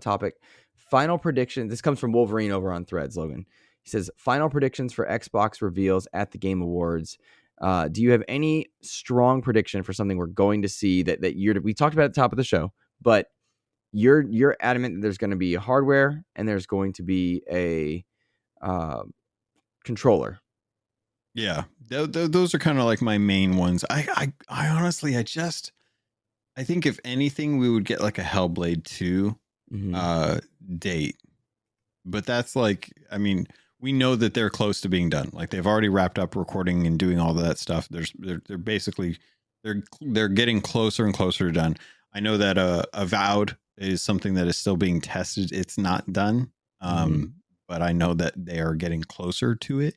topic. Final prediction. This comes from Wolverine over on Threads, Logan. He says, final predictions for Xbox reveals at the Game Awards. Do you have any strong prediction for something we're going to see that we talked about at the top of the show, but you're adamant that there's going to be hardware and there's going to be a controller? Yeah, those are kind of like my main ones. I honestly, I think if anything, we would get like a Hellblade 2 date. But that's like, I mean, we know that they're close to being done. Like they've already wrapped up recording and doing all of that stuff. They're basically they're getting closer and closer to done. I know that Avowed is something that is still being tested. It's not done. But I know that they are getting closer to it.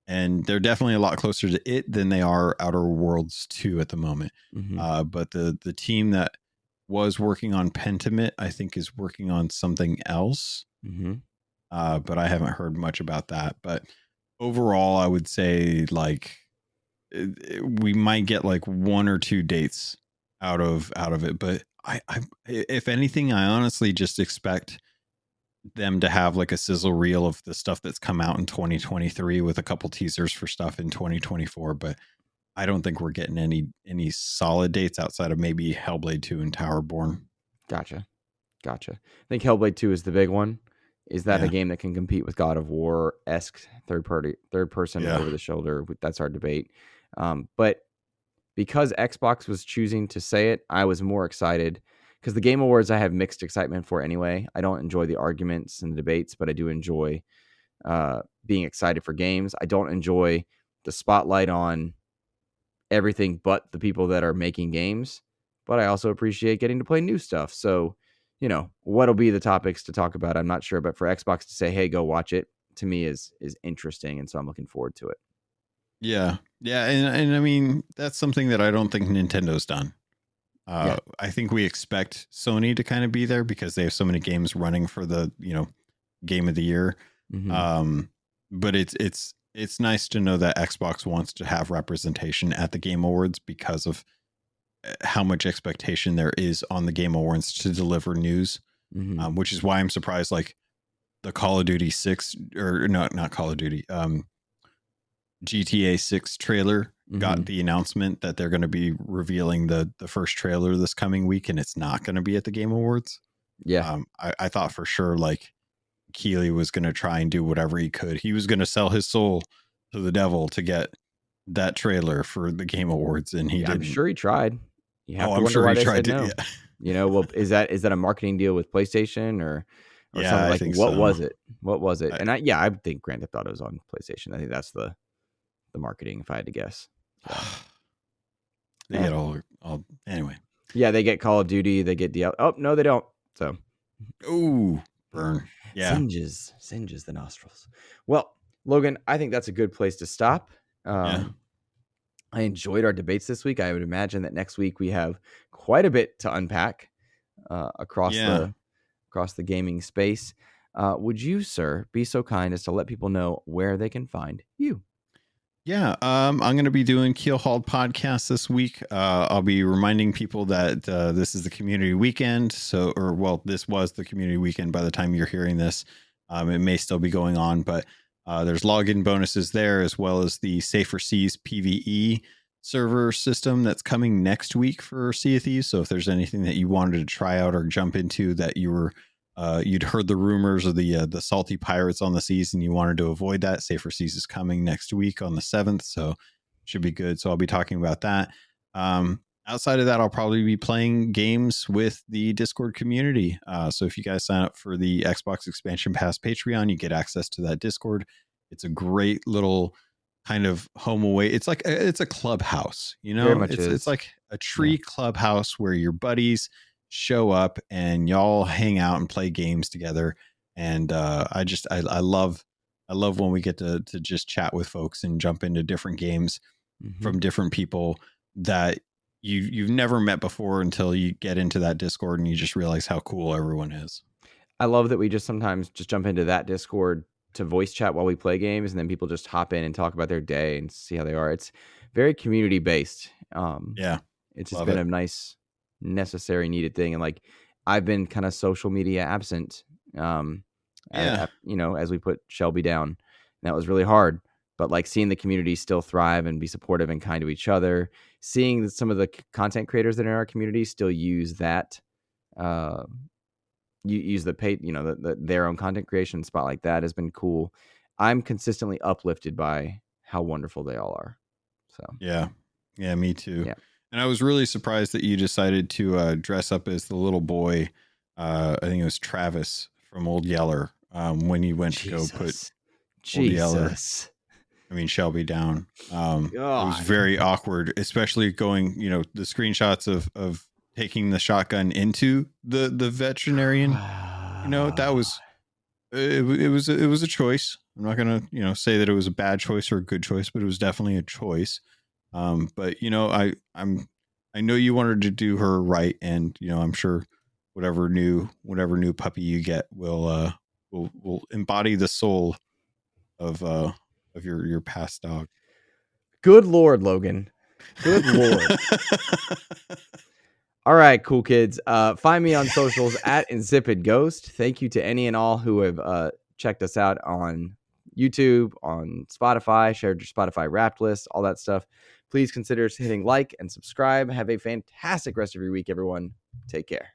And they're definitely a lot closer to it than they are Outer Worlds 2 at the moment. But the team that was working on Pentiment, I think, is working on something else. But I haven't heard much about that. But overall, I would say like we might get like 1 or 2 dates out of it. But I if anything, I honestly just expect them to have like a sizzle reel of the stuff that's come out in 2023 with a couple teasers for stuff in 2024. But I don't think we're getting any solid dates outside of maybe Hellblade 2 and Towerborn. Gotcha. I think Hellblade 2 is the big one. Is that a game that can compete with God of War-esque third person over the shoulder? That's our debate. But because Xbox was choosing to say it, I was more excited, because the Game Awards I have mixed excitement for anyway. I don't enjoy the arguments and the debates, but I do enjoy being excited for games. I don't enjoy the spotlight on everything but the people that are making games, but I also appreciate getting to play new stuff. So, what'll be the topics to talk about, I'm not sure, but for Xbox to say, hey, go watch it, to me is interesting, and so I'm looking forward to it. Yeah, and I mean, that's something that I don't think Nintendo's done. I think we expect Sony to kind of be there because they have so many games running for the game of the year. But it's nice to know that Xbox wants to have representation at the Game Awards because of how much expectation there is on the Game Awards to deliver news, which is why I'm surprised like the Call of Duty 6 or not Call of Duty, GTA 6 trailer got the announcement that they're going to be revealing the first trailer this coming week, and it's not going to be at the Game Awards. I thought for sure like Keeley was going to try and do whatever he could. He was going to sell his soul to the devil to get that trailer for the Game Awards, and he didn't. I'm sure he tried. You have to I'm wonder sure why he they tried said to. no. Well, is that a marketing deal with PlayStation or something? Like, I think what so. was it? What was it? I think Grand Theft Auto was on PlayStation. I think that's the marketing, if I had to guess. So. They get all anyway. Yeah, they get Call of Duty. They get Diablo. Oh no, they don't. So, burn. Yeah, singes the nostrils. Well, Logan, I think that's a good place to stop. I enjoyed our debates this week. I would imagine that next week we have quite a bit to unpack across the gaming space. Would you, sir, be so kind as to let people know where they can find you? Yeah, I'm going to be doing Keelhauled podcast this week. I'll be reminding people that this is the community weekend. This was the community weekend by the time you're hearing this. It may still be going on, but there's login bonuses there, as well as the Safer Seas PvE server system that's coming next week for Sea of Thieves. So if there's anything that you wanted to try out or jump into that you were you'd heard the rumors of the salty pirates on the seas and you wanted to avoid that, Safer Seas is coming next week on the 7th, so should be good. So I'll be talking about that. Outside of that, I'll probably be playing games with the Discord community. So if you guys sign up for the Xbox Expansion Pass Patreon, you get access to that Discord. It's a great little kind of home away. It's like it's a clubhouse, Very much it's like a tree clubhouse where your buddies show up and y'all hang out and play games together. And I love when we get to just chat with folks and jump into different games from different people that you've never met before until you get into that Discord and you just realize how cool everyone is. I love that we just sometimes just jump into that Discord to voice chat while we play games, and then people just hop in and talk about their day and see how they are. It's very community based. Yeah, It's just love been it. a nice, necessary, needed thing. And like, I've been kind of social media absent, Yeah, as we put Shelby down. And that was really hard. But like seeing the community still thrive and be supportive and kind to each other, seeing that some of the content creators that are in our community still use that, uh, you use the paid, their own content creation spot like that has been cool. I'm consistently uplifted by how wonderful they all are. So yeah, yeah, me too. yeah, And I was really surprised that you decided to dress up as the little boy. I think it was Travis from Old Yeller. When you went to go put Jesus, Old Yeller, Jesus, Shelby down. It was God. very awkward, especially going, the screenshots of taking the shotgun into the veterinarian. That was it was a choice. I'm not gonna say that it was a bad choice or a good choice, but it was definitely a choice. But I know you wanted to do her right, and I'm sure whatever new puppy you get will embody the soul of your past dog. Good Lord, Logan. Good Lord. All right, cool kids. Find me on socials at InsipidGhost. Thank you to any and all who have checked us out on YouTube, on Spotify, shared your Spotify Wrapped list, all that stuff. Please consider hitting like and subscribe. Have a fantastic rest of your week, everyone. Take care.